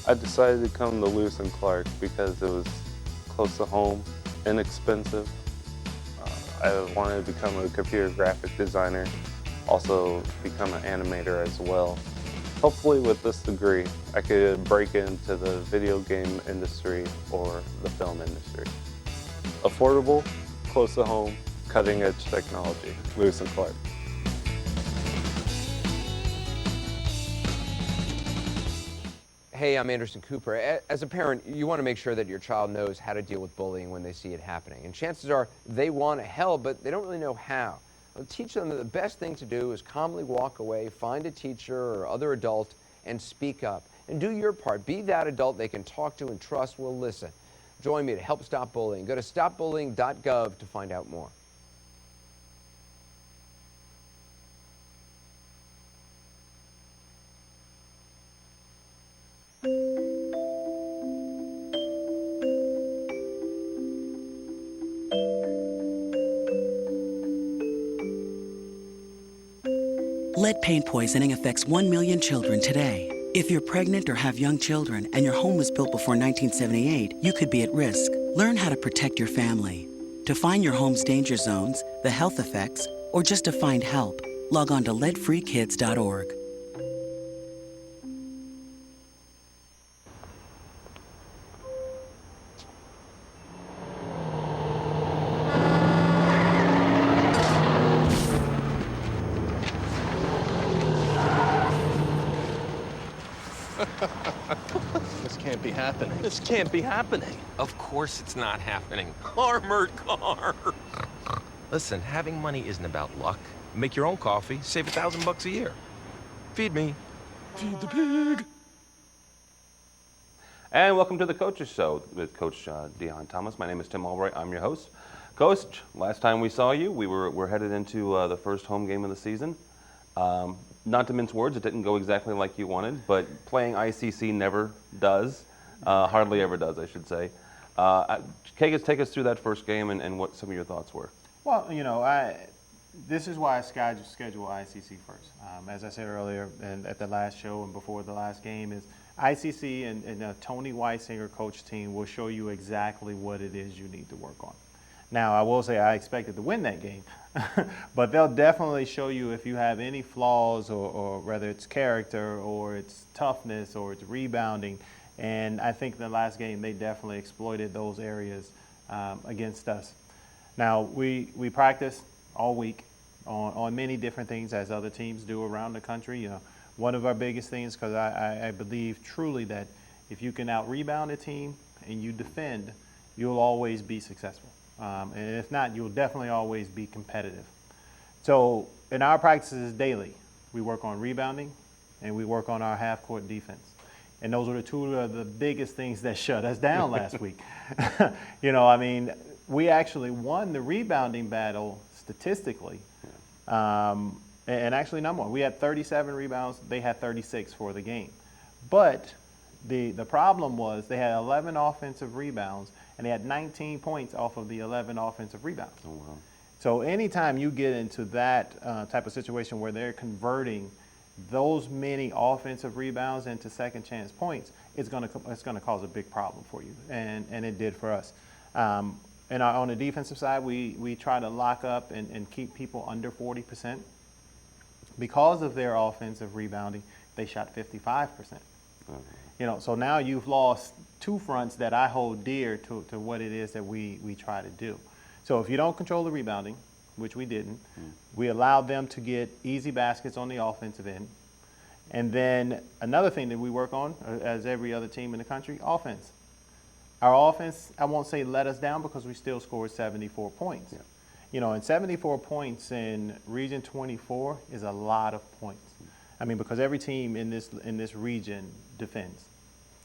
I decided to come to Lewis and Clark because it was close to home, inexpensive. I wanted to become a computer graphic designer, also become an animator as well. Hopefully with this degree, I could break into the video game industry or the film industry. Affordable, close to home, cutting edge technology. Lewis and Clark. Hey, I'm Anderson Cooper. As a parent, you want to make sure that your child knows how to deal with bullying when they see it happening. And chances are they want to help, but they don't really know how. Well, teach them that the best thing to do is calmly walk away, find a teacher or other adult, and speak up. And do your part. Be that adult they can talk to and trust will listen. Join me to help stop bullying. Go to stopbullying.gov to find out more. Lead paint poisoning affects 1 million children today. If you're pregnant or have young children and your home was built before 1978, you could be at risk. Learn how to protect your family. To find your home's danger zones, the health effects, or just to find help, log on to leadfreekids.org. This can't be happening. This can't be happening. Of course it's not happening. Armored car. Listen, having money isn't about luck. Make your own coffee, save $1,000 a year. Feed me. Feed the pig. And welcome to the Coaches Show with Coach Deon Thomas. My name is Tim Albright. I'm your host. Coach, last time we saw you, we're headed into the first home game of the season. Not to mince words, it didn't go exactly like you wanted, but playing ICC never does. Hardly ever does, I should say. Take us through that first game and what some of your thoughts were. Well, you know, this is why I schedule ICC first. As I said earlier and at the last show and before the last game, is ICC and Tony Weisinger coach team will show you exactly what it is you need to work on. Now, I will say I expected to win that game, but they'll definitely show you if you have any flaws or whether it's character or it's toughness or it's rebounding. And I think the last game they definitely exploited those areas against us. Now, we practice all week on many different things as other teams do around the country. You know, one of our biggest things, because I believe truly that if you can out-rebound a team and you defend, you'll always be successful. And if not, you'll definitely always be competitive. So in our practices daily, we work on rebounding and we work on our half-court defense. And those are the two of the biggest things that shut us down last week. You know, I mean, we actually won the rebounding battle statistically. And actually, number one, we had 37 rebounds. They had 36 for the game. But the problem was they had 11 offensive rebounds, and they had 19 points off of the 11 offensive rebounds. Oh, wow. So anytime you get into that type of situation where they're converting those many offensive rebounds into second chance points, it's going to cause a big problem for you, and it did for us. And on the defensive side, we try to lock up and keep people under 40%. Because of their offensive rebounding, they shot 55%. You know, so now you've lost two fronts that I hold dear to what it is that we try to do. So if you don't control the rebounding, which we didn't, we allowed them to get easy baskets on the offensive end. And then another thing that we work on, as every other team in the country, offense. Our offense, I won't say let us down because we still scored 74 points. Yeah. You know, and 74 points in Region 24 is a lot of points. I mean, because every team in this region defends.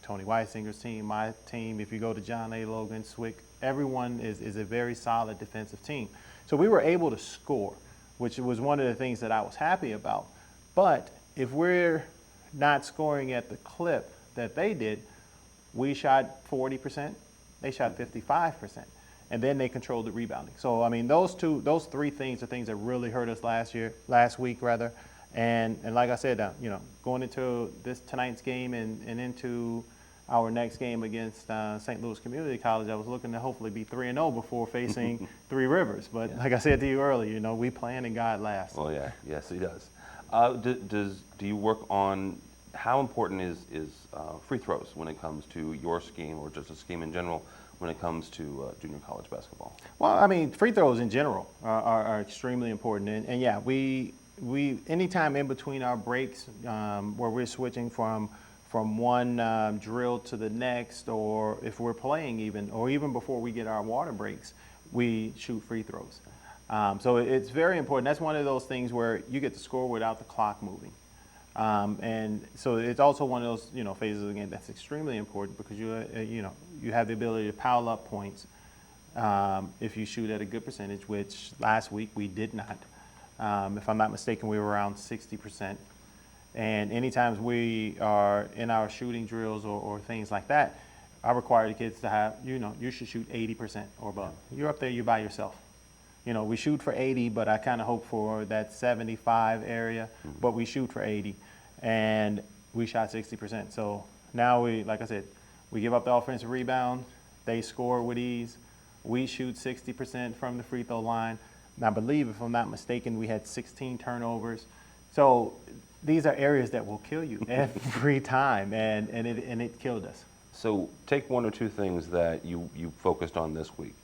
Tony Weisinger's team, my team, if you go to John A. Logan, Swick, everyone is a very solid defensive team. So we were able to score, which was one of the things that I was happy about. But if we're not scoring at the clip that they did, we shot 40%, they shot 55%. And then they controlled the rebounding. So, I mean, those three things are things that really hurt us last week. And like I said, you know, going into tonight's game and into our next game against St. Louis Community College, I was looking to hopefully be 3-0 before facing Three Rivers. But like I said to you earlier, you know, we plan and God laughs. Well, yeah, yes, he does. Do you work on how important is free throws when it comes to your scheme or just a scheme in general when it comes to junior college basketball? Well, I mean, free throws in general are extremely important. And yeah, we anytime in between our breaks where we're switching from one drill to the next, or if we're playing even before we get our water breaks, we shoot free throws. So it's very important. That's one of those things where you get to score without the clock moving. And so it's also one of those, you know, phases of the game that's extremely important because you have the ability to pile up points if you shoot at a good percentage, which last week we did not. If I'm not mistaken, we were around 60%. And anytime we are in our shooting drills or things like that, I require the kids to have, you should shoot 80% or above. You're up there, you're by yourself. You know, we shoot for 80, but I kind of hope for that 75 area, but we shoot for 80. And we shot 60%. So now like I said, we give up the offensive rebound, they score with ease, we shoot 60% from the free throw line. And I believe, if I'm not mistaken, we had 16 turnovers. So these are areas that will kill you every time, and it killed us. So take one or two things that you focused on this week,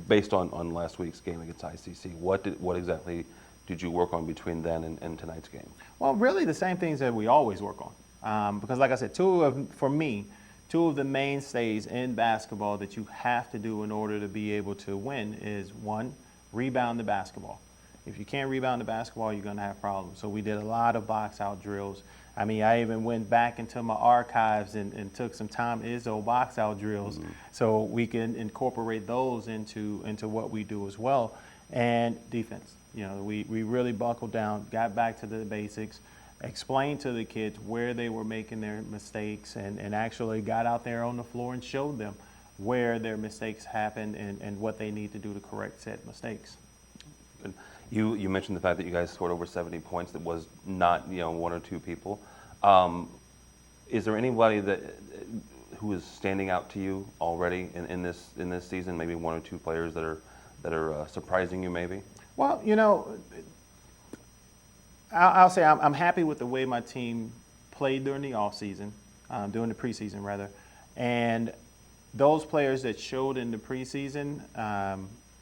based on last week's game against ICC. What exactly did you work on between then and tonight's game? Well, really the same things that we always work on, because like I said, two of the mainstays in basketball that you have to do in order to be able to win is, one, rebound the basketball. If you can't rebound the basketball, you're going to have problems. So we did a lot of box-out drills. I mean, I even went back into my archives and took some Tom Izzo box-out drills so we can incorporate those into what we do as well. And defense. You know, we really buckled down, got back to the basics, explained to the kids where they were making their mistakes, and actually got out there on the floor and showed them where their mistakes happened and what they need to do to correct said mistakes. Good. You mentioned the fact that you guys scored over 70 points. That was not, one or two people. Is there anybody who is standing out to you already in this season? Maybe one or two players that are surprising you, maybe? Well, I'll say I'm happy with the way my team played during the offseason, during the preseason rather, and those players that showed in the preseason,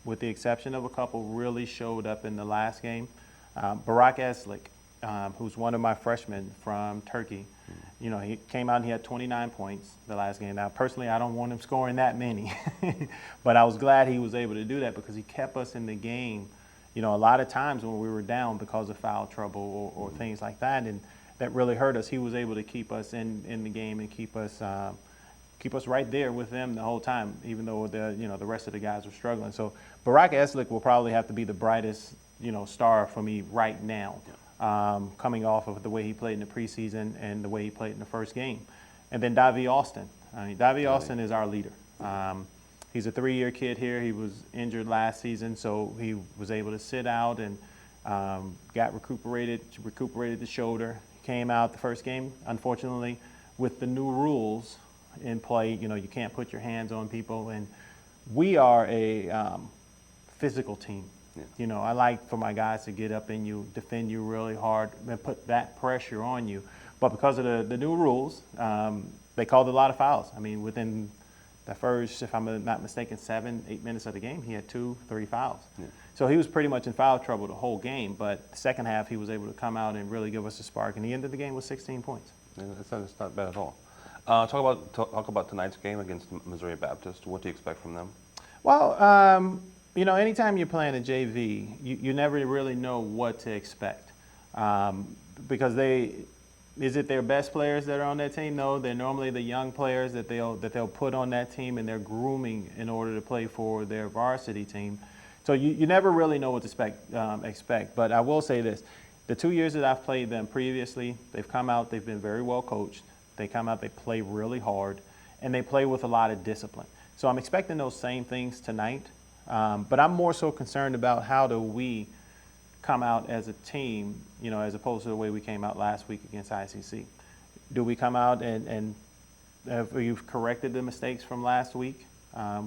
with the exception of a couple, really showed up in the last game. Barack Eslick, who's one of my freshmen from Turkey, he came out and he had 29 points the last game. Now, personally, I don't want him scoring that many, but I was glad he was able to do that because he kept us in the game. A lot of times when we were down because of foul trouble or things like that, and that really hurt us, he was able to keep us in the game and keep us right there with them the whole time, even though the rest of the guys were struggling. So Barack Eslick will probably have to be the brightest star for me right now, coming off of the way he played in the preseason and the way he played in the first game. And then Davi Austin. Davi Austin is our leader. He's a 3-year kid here. He was injured last season, so he was able to sit out and got recuperated the shoulder. Came out the first game, unfortunately, with the new rules in play. You can't put your hands on people, and we are a physical team. Yeah. I like for my guys to get up in you, defend you really hard, and put that pressure on you. But because of the new rules, they called a lot of fouls. I mean, within the first, if I'm not mistaken, 7-8 minutes of the game, he had 2-3 fouls. Yeah. So he was pretty much in foul trouble the whole game. But the second half, he was able to come out and really give us a spark, and he ended the game with 16 points. Yeah, that's not bad at all. Talk about tonight's game against Missouri Baptist. What do you expect from them? Well, anytime you're playing a JV, you never really know what to expect because is it their best players that are on that team? No, they're normally the young players that they'll put on that team, and they're grooming in order to play for their varsity team. So you never really know what to expect. But I will say this: the 2 years that I've played them previously, they've come out, they've been very well coached. They come out, they play really hard, and they play with a lot of discipline. So I'm expecting those same things tonight, but I'm more so concerned about how do we come out as a team, as opposed to the way we came out last week against ICC. Do we come out and Have you corrected the mistakes from last week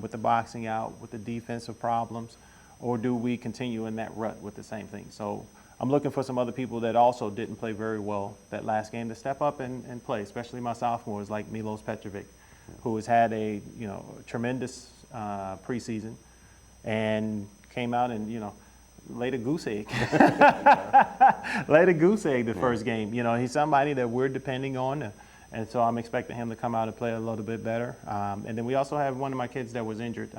with the boxing out, with the defensive problems, or do we continue in that rut with the same thing? So I'm looking for some other people that also didn't play very well that last game to step up and play, especially my sophomores like Milos Petrovic, who has had a tremendous preseason and came out and laid a goose egg. Laid a goose egg the first game. He's somebody that we're depending on, and so I'm expecting him to come out and play a little bit better. And then we also have one of my kids that was injured,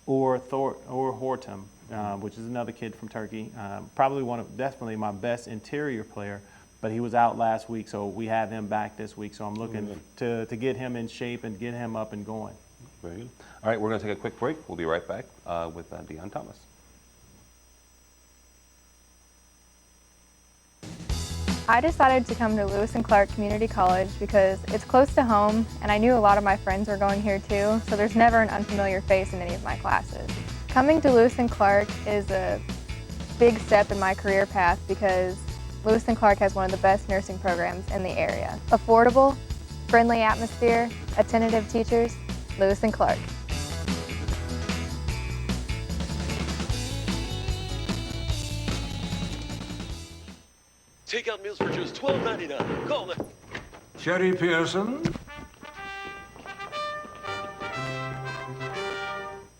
or Hortum, which is another kid from Turkey. Definitely my best interior player, but he was out last week, so we have him back this week. So I'm looking to get him in shape and get him up and going. Very good. All right, we're going to take a quick break. We'll be right back with Deon Thomas. I decided to come to Lewis and Clark Community College because it's close to home, and I knew a lot of my friends were going here too, so there's never an unfamiliar face in any of my classes. Coming to Lewis and Clark is a big step in my career path because Lewis and Clark has one of the best nursing programs in the area. Affordable, friendly atmosphere, attentive teachers, Lewis and Clark. Takeout meals for just $12.99. Call it. Sherry Pearson.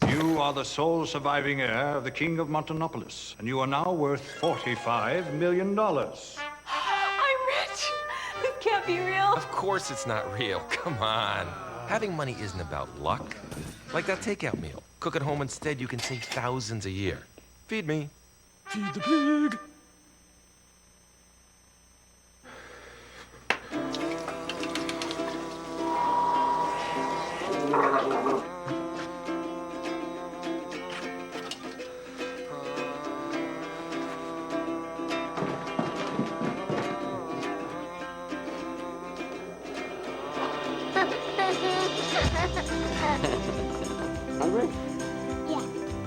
You are the sole surviving heir of the King of Montanopolis, and you are now worth $45 million. I'm rich. This can't be real. Of course it's not real. Come on. Having money isn't about luck. Like that takeout meal. Cook at home instead, you can save thousands a year. Feed me. Feed the pig.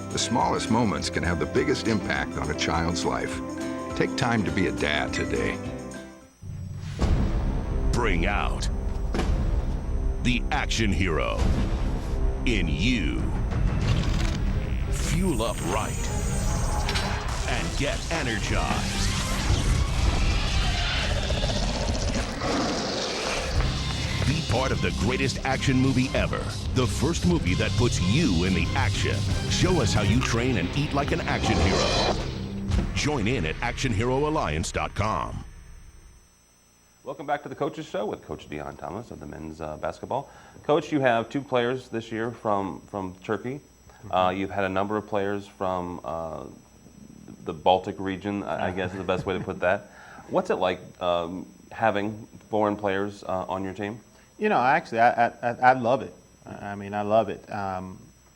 The smallest moments can have the biggest impact on a child's life. Take time to be a dad today. Bring out the action hero in you. Fuel up right and get energized. Be part of the greatest action movie ever. The first movie that puts you in the action. Show us how you train and eat like an action hero. Join in at actionheroalliance.com. Welcome back to the Coaches Show with Coach Deon Thomas of the men's basketball. Coach, you have 2 players this year from Turkey. You've had a number of players from the Baltic region, I guess is the best way to put that. What's it like having foreign players on your team? Actually, I love it. I mean, I love it.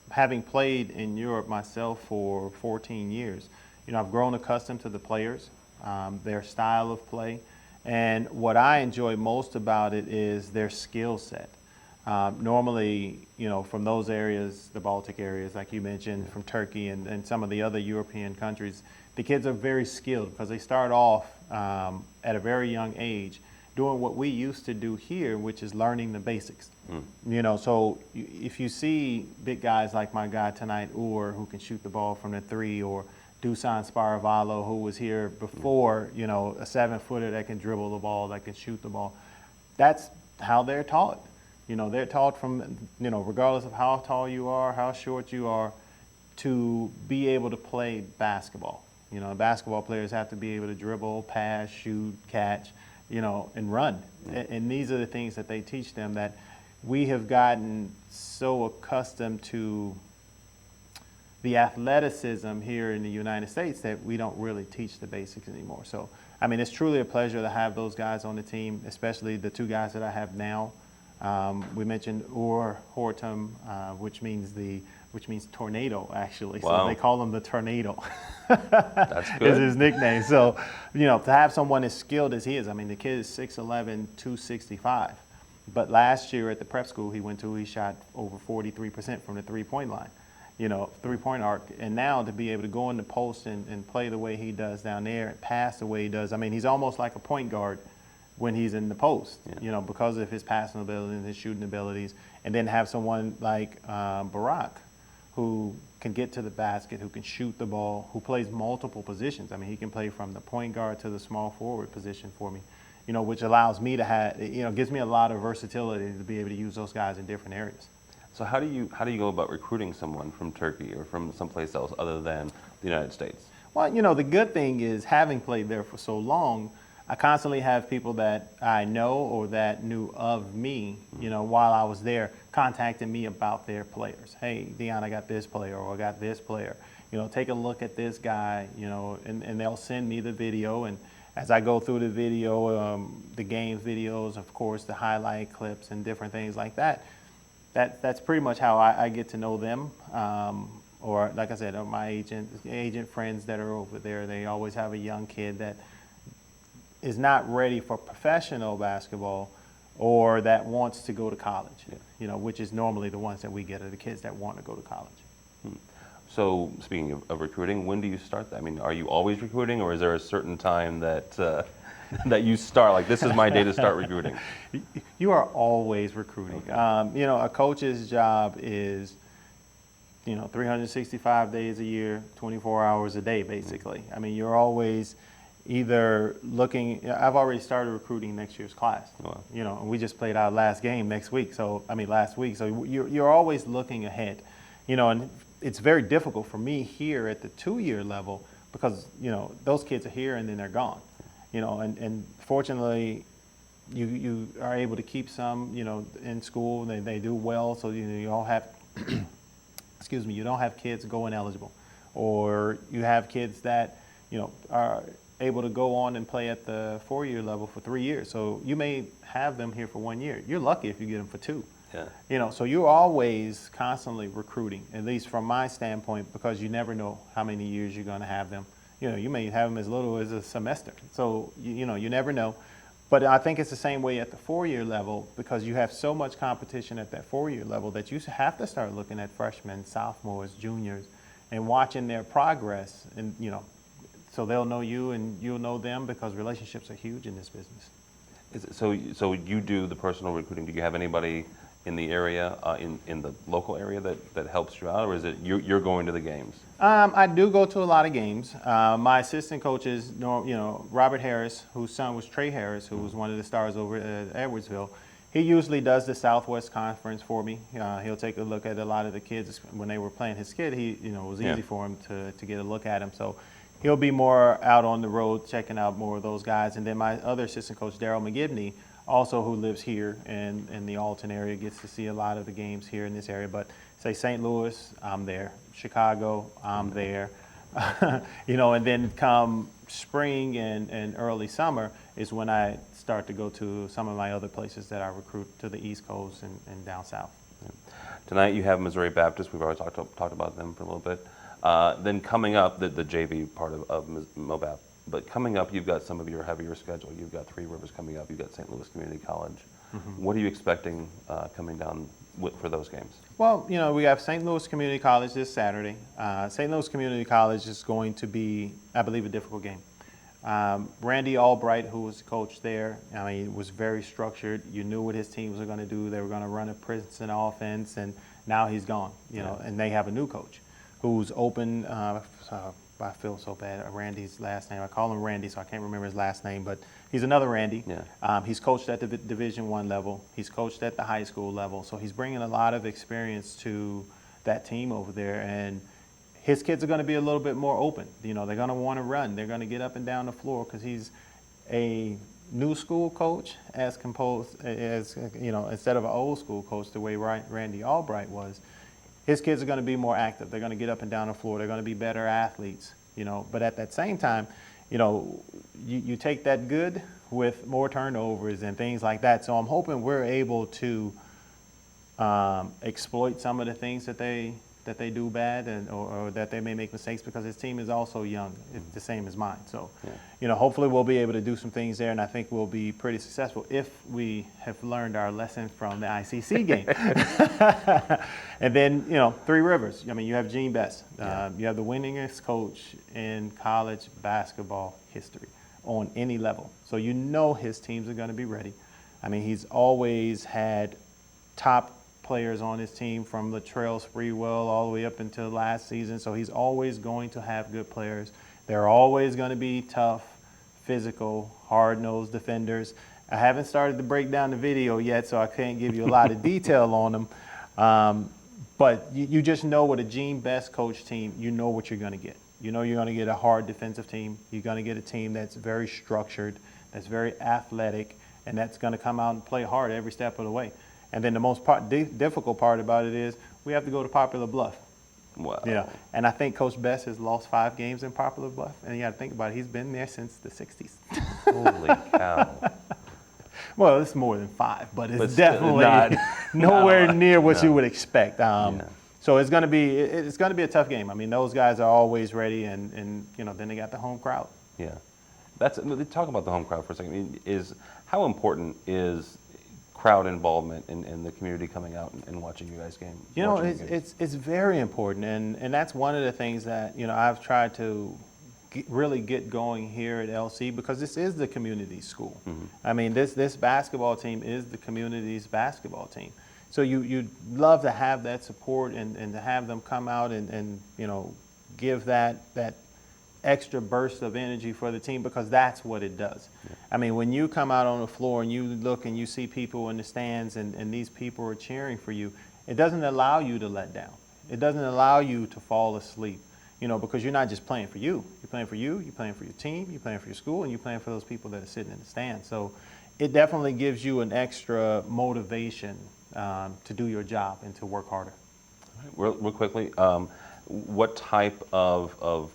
Having played in Europe myself for 14 years, I've grown accustomed to the players, their style of play, and what I enjoy most about it is their skill set. Normally, from those areas, the Baltic areas, like you mentioned, from Turkey and some of the other European countries, the kids are very skilled because they start off at a very young age doing what we used to do here, which is learning the basics. So if you see big guys like my guy tonight, who can shoot the ball from the 3, or Dusan Sparavallo, who was here before, a 7-footer that can dribble the ball, that can shoot the ball. That's how they're taught. They're taught from, regardless of how tall you are, how short you are, to be able to play basketball. Basketball players have to be able to dribble, pass, shoot, catch, and run. And these are the things that they teach them that we have gotten so accustomed to the athleticism here in the United States that we don't really teach the basics anymore. So, I mean, it's truly a pleasure to have those guys on the team, especially the 2 guys that I have now. We mentioned Hortum, which means tornado, actually. Wow. So they call him the Tornado. That's good. Is his nickname. So, to have someone as skilled as he is, I mean, the kid is 6'11", 265. But last year at the prep school he went to, he shot over 43% from the three-point line, three-point arc. And now to be able to go in the post and play the way he does down there, and pass the way he does. I mean, he's almost like a point guard when he's in the post, because of his passing ability and his shooting abilities. And then have someone like Barack, who can get to the basket, who can shoot the ball, who plays multiple positions. I mean, he can play from the point guard to the small forward position for me, which allows me to have, gives me a lot of versatility to be able to use those guys in different areas. So how do you go about recruiting someone from Turkey or from someplace else other than the United States? Well, the good thing is, having played there for so long, I constantly have people that I know or that knew of me, while I was there, contacting me about their players. Hey, Dion, I got this player, or I got this player. Take a look at this guy, and they'll send me the video. And as I go through the video, the game videos, of course, the highlight clips and different things like that, that's pretty much how I get to know them. Or like I said, my agent friends that are over there, they always have a young kid that is not ready for professional basketball or that wants to go to college, which is normally the ones that we get are the kids that want to go to college. So speaking of recruiting, when do you start that? I mean, are you always recruiting, or is there a certain time that that you start, like, this is my day to start recruiting? You are always recruiting. Okay. A coach's job is, 365 days a year, 24 hours a day, basically. I mean, you're always either looking. I've already started recruiting next year's class. Wow. And we just played our last game last week. So you're always looking ahead, and it's very difficult for me here at the 2-year level because those kids are here and then they're gone, and fortunately you are able to keep some in school. They do well, so you don't have you don't have kids going eligible, or you have kids that are able to go on and play at the 4-year level for 3 years. So you may have them here for 1 year. You're lucky if you get them for 2. Yeah. So you're always constantly recruiting, at least from my standpoint, because you never know how many years you're going to have them. You may have them as little as a semester. So you never know. But I think it's the same way at the 4-year level, because you have so much competition at that 4-year level that you have to start looking at freshmen, sophomores, juniors, and watching their progress, and so they'll know you and you'll know them, because relationships are huge in this business. So you do the personal recruiting. Do you have anybody in the area, in the local area that helps you out, or is it you're going to the games? I do go to a lot of games. My assistant coach is Robert Harris, whose son was Trey Harris, who was one of the stars over at Edwardsville. He usually does the Southwest Conference for me. He'll take a look at a lot of the kids when they were playing his kid. It was easy for him to get a look at him. So he'll be more out on the road checking out more of those guys. And then my other assistant coach, Daryl McGibney, also who lives here in the Alton area, gets to see a lot of the games here in this area. But say St. Louis, I'm there. Chicago, I'm there. And then come spring and early summer is when I start to go to some of my other places that I recruit to the East Coast and down south. Yeah. Tonight you have Missouri Baptist. We've already talked about them for a little bit. Then coming up, the JV part of MoBap. But coming up, you've got some of your heavier schedule. You've got Three Rivers coming up. You've got St. Louis Community College. Mm-hmm. What are you expecting coming down for those games? Well, we have St. Louis Community College this Saturday. St. Louis Community College is going to be, I believe, a difficult game. Randy Albright, who was the coach there, it was very structured. You knew what his teams were going to do. They were going to run a Princeton offense, and now he's gone. And they have a new coach who's open. I feel so bad. Randy's last name. I call him Randy, so I can't remember his last name, but he's another Randy. Yeah. He's coached at the Division I level. He's coached at the high school level, so he's bringing a lot of experience to that team over there. And his kids are going to be a little bit more open. They're going to want to run. They're going to get up and down the floor because he's a new school coach as instead of an old school coach the way Randy Albright was. His kids are going to be more active. They're going to get up and down the floor. They're going to be better athletes, But at that same time, you take that good with more turnovers and things like that. So I'm hoping we're able to exploit some of the things that they do bad or that they may make mistakes, because his team is also young. It's the same as mine. So, hopefully we'll be able to do some things there, and I think we'll be pretty successful if we have learned our lesson from the ICC game. And then, Three Rivers. You have Gene Best. You have the winningest coach in college basketball history. on any level. So you know his teams are going to be ready. I mean, he's always had top players on his team from Latrell Sprewell all the way up until last season. So he's always going to have good players. They're always going to be tough, physical, hard-nosed defenders. I haven't started to break down the video yet, so I can't give you a lot of detail on them. But you just know with a Gene Best coach team, you know what you're going to get. You know you're going to get a hard defensive team. You're going to get a team that's very structured, that's very athletic, and that's going to come out and play hard every step of the way. And then the most difficult part about it is we have to go to Popular Bluff. Wow. You know, and I think Coach Best has lost 5 games in Popular Bluff, and you got to think about it. He's been there since the 60s. Holy cow. Well, it's more than 5, but it's still definitely not nowhere near what you would expect. So it's going to be a tough game. I mean, those guys are always ready, and you know, then they got the home crowd. Yeah, talk about the home crowd for a second. I mean, how important is crowd involvement in the community coming out and watching you guys game? You know, it's very important, and that's one of the things that, you know, I've tried to really get going here at LC, because this is the community school. Mm-hmm. I mean, this basketball team is the community's basketball team. So you'd love to have that support and to have them come out and you know, give that extra burst of energy for the team, because that's what it does. Yeah. I mean, when you come out on the floor and you look and you see people in the stands and these people are cheering for you, it doesn't allow you to let down. It doesn't allow you to fall asleep, you know, because you're not just playing for you. You're playing for you, you're playing for your team, you're playing for your school, and you're playing for those people that are sitting in the stands. So it definitely gives you an extra motivation to do your job and to work harder. All right, real quickly, what type of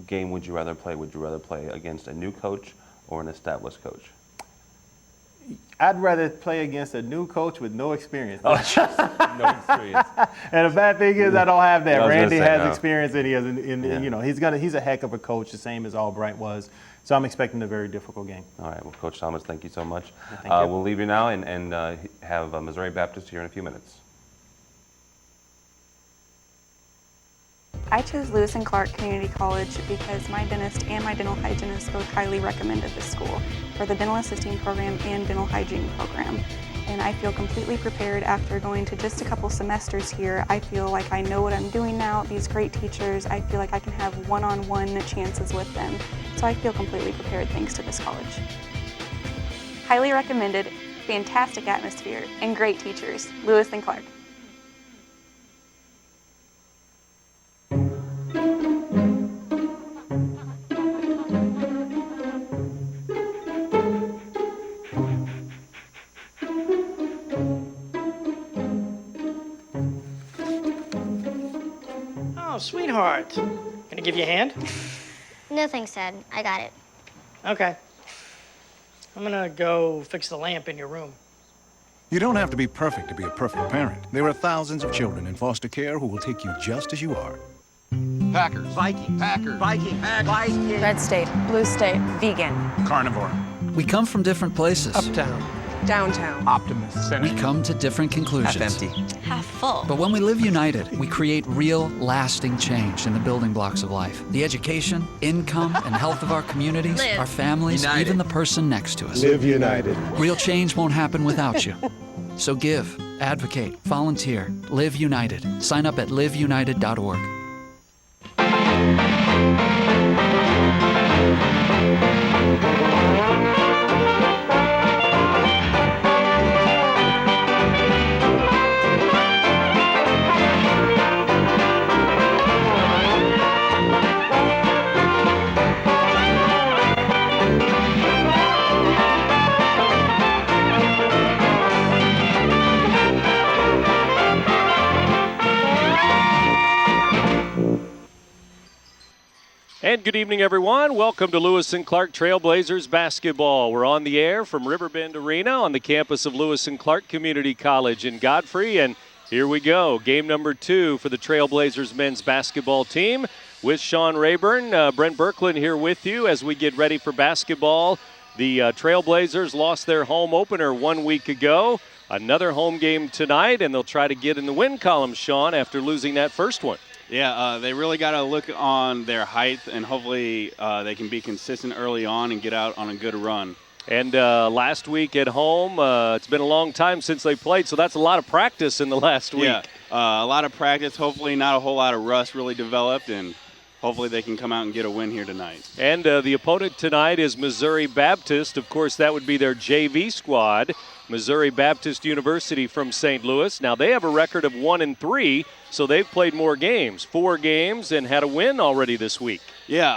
game would you rather play? Would you rather play against a new coach or an established coach? I'd rather play against a new coach with no experience. No experience. And the bad thing is I don't have that. Randy has no. experience, and he has, you know, he's a heck of a coach, the same as Albright was. So I'm expecting a very difficult game. All right. Well, Coach Thomas, thank you so much. Thank you. We'll leave you now and have Missouri Baptist here in a few minutes. I chose Lewis and Clark Community College because my dentist and my dental hygienist both highly recommended this school for the dental assisting program and dental hygiene program. And I feel completely prepared after going to just a couple semesters here. I feel like I know what I'm doing now. These great teachers, I feel like I can have one-on-one chances with them. So I feel completely prepared thanks to this college. Highly recommended, fantastic atmosphere, and great teachers. Lewis and Clark. Oh, sweetheart. Gonna give you a hand? No thanks, Dad. I got it. Okay. I'm gonna go fix the lamp in your room. You don't have to be perfect to be a perfect parent. There are thousands of children in foster care who will take you just as you are. Packers. Viking. Packers. Viking. Viking. Red state. Blue state. Vegan. Carnivore. We come from different places. Uptown. Downtown. Optimist. We come to different conclusions. Half empty. Half full. But when we live united, we create real, lasting change in the building blocks of life. The education, income, and health of our communities, our families, united. Even the person next to us. Live united. Real change won't happen without you. So give, advocate, volunteer, live united. Sign up at liveunited.org. And good evening, everyone. Welcome to Lewis and Clark Trailblazers basketball. We're on the air from RiverBend Arena on the campus of Lewis and Clark Community College in Godfrey. And here we go. Game number 2 for the Trailblazers men's basketball team with Sean Rayburn. Brent Birkeland here with you as we get ready for basketball. The Trailblazers lost their home opener 1 week ago. Another home game tonight, and they'll try to get in the win column, Sean, after losing that first one. Yeah, they really got to look on their height, and hopefully they can be consistent early on and get out on a good run. And last week at home, it's been a long time since they played, so that's a lot of practice in the last week. Yeah, a lot of practice. Hopefully not a whole lot of rust really developed, and hopefully they can come out and get a win here tonight. And the opponent tonight is Missouri Baptist. Of course, that would be their JV squad, Missouri Baptist University from St. Louis. Now, they have a record of 1-3, so they've played more games, 4 games, and had a win already this week. Yeah,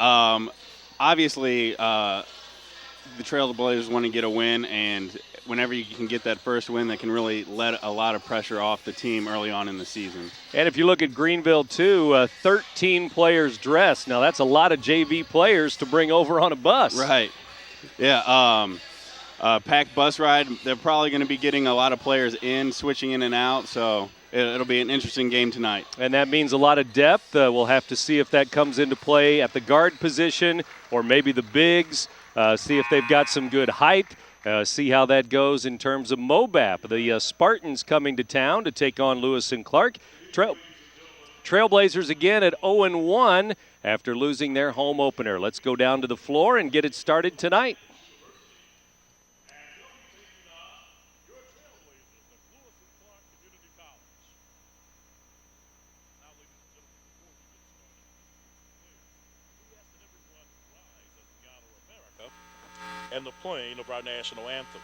obviously the Trailblazers want to get a win, and whenever you can get that first win, that can really let a lot of pressure off the team early on in the season. And if you look at Greenville, too, 13 players dressed. Now, that's a lot of JV players to bring over on a bus. Right. Yeah, packed bus ride. They're probably going to be getting a lot of players in, switching in and out, so it'll be an interesting game tonight. And that means a lot of depth. We'll have to see if that comes into play at the guard position or maybe the bigs, see if they've got some good height. See how that goes in terms of MOBAP. The Spartans coming to town to take on Lewis and Clark. Trailblazers again at 0-1 after losing their home opener. Let's go down to the floor and get it started tonight. And the playing of our national anthem.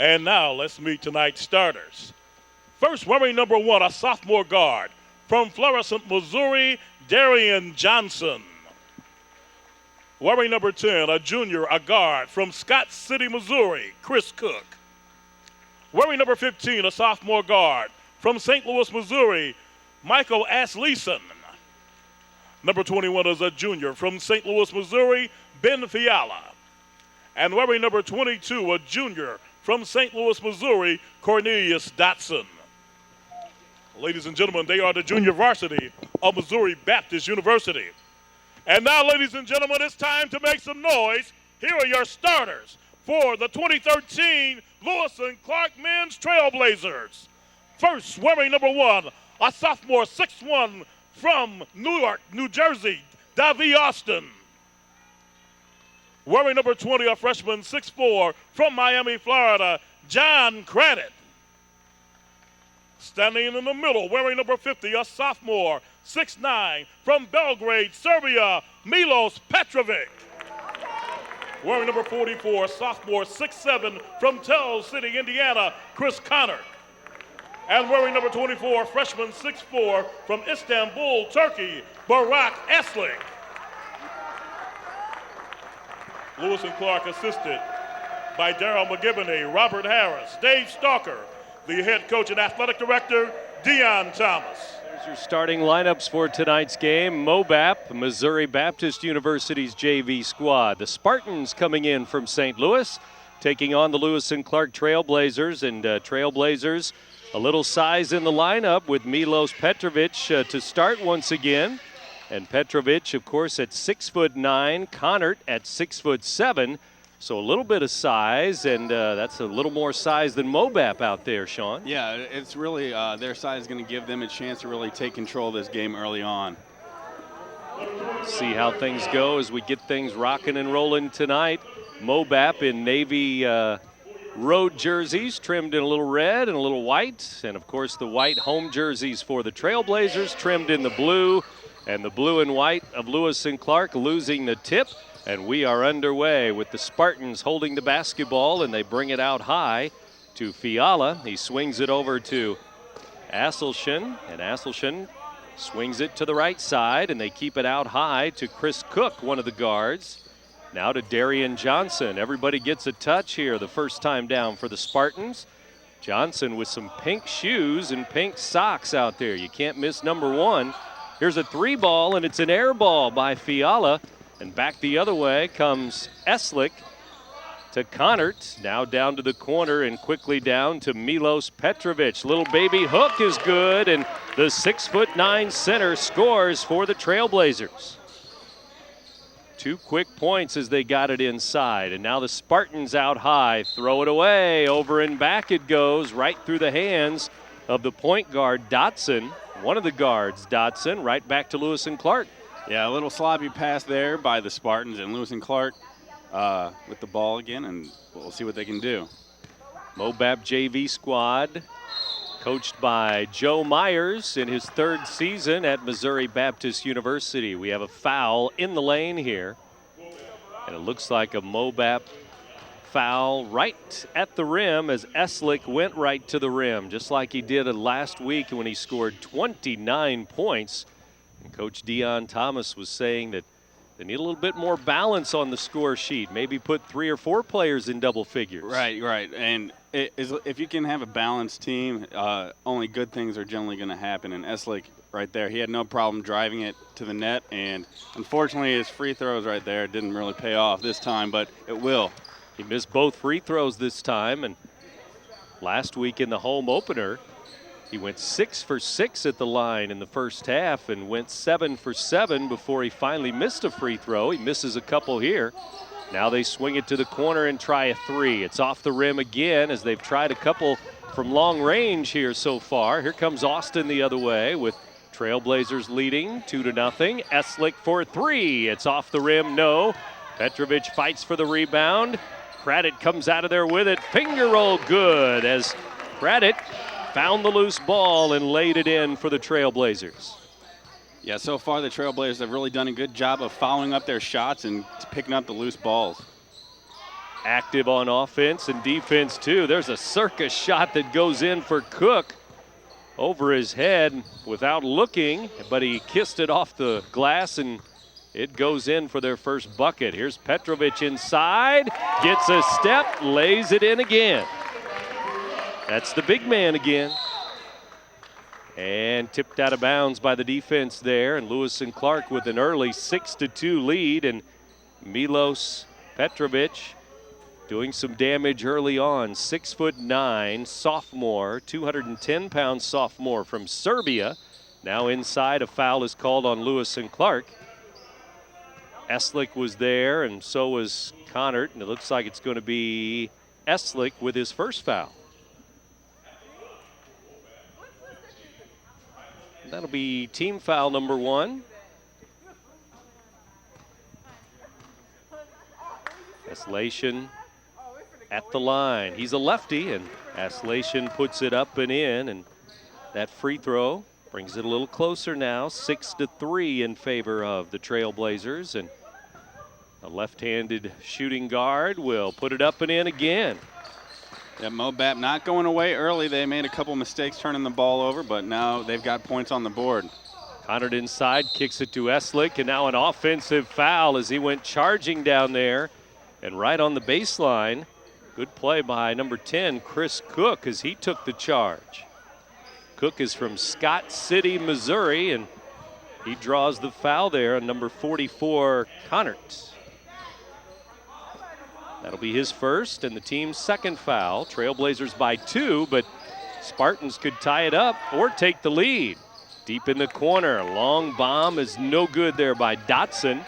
And now let's meet tonight's starters. First, wearing number 1, a sophomore guard from Florissant, Missouri, Darian Johnson. Wearing number 10, a junior, a guard from Scott City, Missouri, Chris Cook. Wearing number 15, a sophomore guard from St. Louis, Missouri, Michael Asleason. Number 21 is a junior from St. Louis, Missouri, Ben Fiala. And wearing number 22, a junior from St. Louis, Missouri, Cornelius Dotson. Ladies and gentlemen, they are the junior varsity of Missouri Baptist University. And now, ladies and gentlemen, it's time to make some noise. Here are your starters for the 2013 Lewis and Clark Men's Trailblazers. First, wearing number 1, a sophomore 6'1" from Newark, New Jersey, Davi Austin. Wearing number 20, a freshman 6'4" from Miami, Florida, John Craddock. Standing in the middle, wearing number 50, a sophomore 6'9" from Belgrade, Serbia, Milos Petrovic. Wearing number 44, sophomore 6'7" from Tell City, Indiana, Chris Connor. And wearing number 24, freshman 6'4" from Istanbul, Turkey, Barack Eslick. Lewis and Clark assisted by Darryl McGivney, Robert Harris, Dave Stalker, the head coach and athletic director, Dion Thomas. There's your starting lineups for tonight's game. MOBAP, Missouri Baptist University's JV squad. The Spartans coming in from St. Louis, taking on the Lewis and Clark Trailblazers. And Trailblazers, a little size in the lineup with Milos Petrovic to start once again. And Petrovic, of course, at 6'9", Connert at 6'7". So a little bit of size, and that's a little more size than MOBAP out there, Sean. Yeah, it's really their size is going to give them a chance to really take control of this game early on. See how things go as we get things rocking and rolling tonight. MOBAP in navy road jerseys, trimmed in a little red and a little white. And, of course, the white home jerseys for the Trailblazers, trimmed in the blue. And the blue and white of Lewis and Clark losing the tip. And we are underway with the Spartans holding the basketball, and they bring it out high to Fiala. He swings it over to Asselschen, and Asselschen swings it to the right side, and they keep it out high to Chris Cook, one of the guards. Now to Darian Johnson. Everybody gets a touch here the first time down for the Spartans. Johnson with some pink shoes and pink socks out there. You can't miss number one. Here's a three ball, and it's an air ball by Fiala. And back the other way comes Eslick to Connert. Now down to the corner and quickly down to Milos Petrovic. Little baby hook is good, and the 6'9" center scores for the Trailblazers. 2 quick points as they got it inside. And now the Spartans out high. Throw it away. Over and back it goes, right through the hands of the point guard, Dotson. One of the guards, Dotson, right back to Lewis and Clark. Yeah, a little sloppy pass there by the Spartans, and Lewis and Clark with the ball again, and we'll see what they can do. MOBAP JV squad, coached by Joe Myers in his 3rd season at Missouri Baptist University. We have a foul in the lane here, and it looks like a MOBAP foul right at the rim as Eslick went right to the rim, just like he did last week when he scored 29 points. And Coach Dion Thomas was saying that they need a little bit more balance on the score sheet. Maybe put 3 or 4 players in double figures. Right. And if you can have a balanced team, only good things are generally going to happen. And Eslick right there, he had no problem driving it to the net. And unfortunately, his free throws right there didn't really pay off this time, but it will. He missed both free throws this time. And last week in the home opener, he went 6 for 6 at the line in the first half and went 7 for 7 before he finally missed a free throw. He misses a couple here. Now they swing it to the corner and try a three. It's off the rim again as they've tried a couple from long range here so far. Here comes Austin the other way with Trailblazers leading 2-0. Eslick for three. It's off the rim, no. Petrovic fights for the rebound. Craddock comes out of there with it. Finger roll good as Craddock found the loose ball and laid it in for the Trailblazers. Yeah, so far the Trailblazers have really done a good job of following up their shots and picking up the loose balls. Active on offense and defense, too. There's a circus shot that goes in for Cook over his head without looking, but he kissed it off the glass, and it goes in for their first bucket. Here's Petrovic inside, gets a step, lays it in again. That's the big man again. And tipped out of bounds by the defense there. And Lewis and Clark with an early 6-2 lead. And Milos Petrovic doing some damage early on. 6'9", sophomore, 210-pound sophomore from Serbia. Now inside, a foul is called on Lewis and Clark. Eslick was there, and so was Connert. And it looks like it's going to be Eslick with his first foul. That'll be team foul number 1. Aslation at the line. He's a lefty, and Aslation puts it up and in, and that free throw brings it a little closer now. 6-3 in favor of the Trailblazers, and a left-handed shooting guard will put it up and in again. Yeah, MOBAP not going away early. They made a couple mistakes turning the ball over, but now they've got points on the board. Connert inside, kicks it to Eslick, and now an offensive foul as he went charging down there. And right on the baseline, Good play by number 10, Chris Cook, as he took the charge. Cook is from Scott City, Missouri, and he draws the foul there on number 44, Connert. That'll be his first and the team's second foul. Trailblazers by 2, but Spartans could tie it up or take the lead. Deep in the corner, long bomb is no good there by Dotson.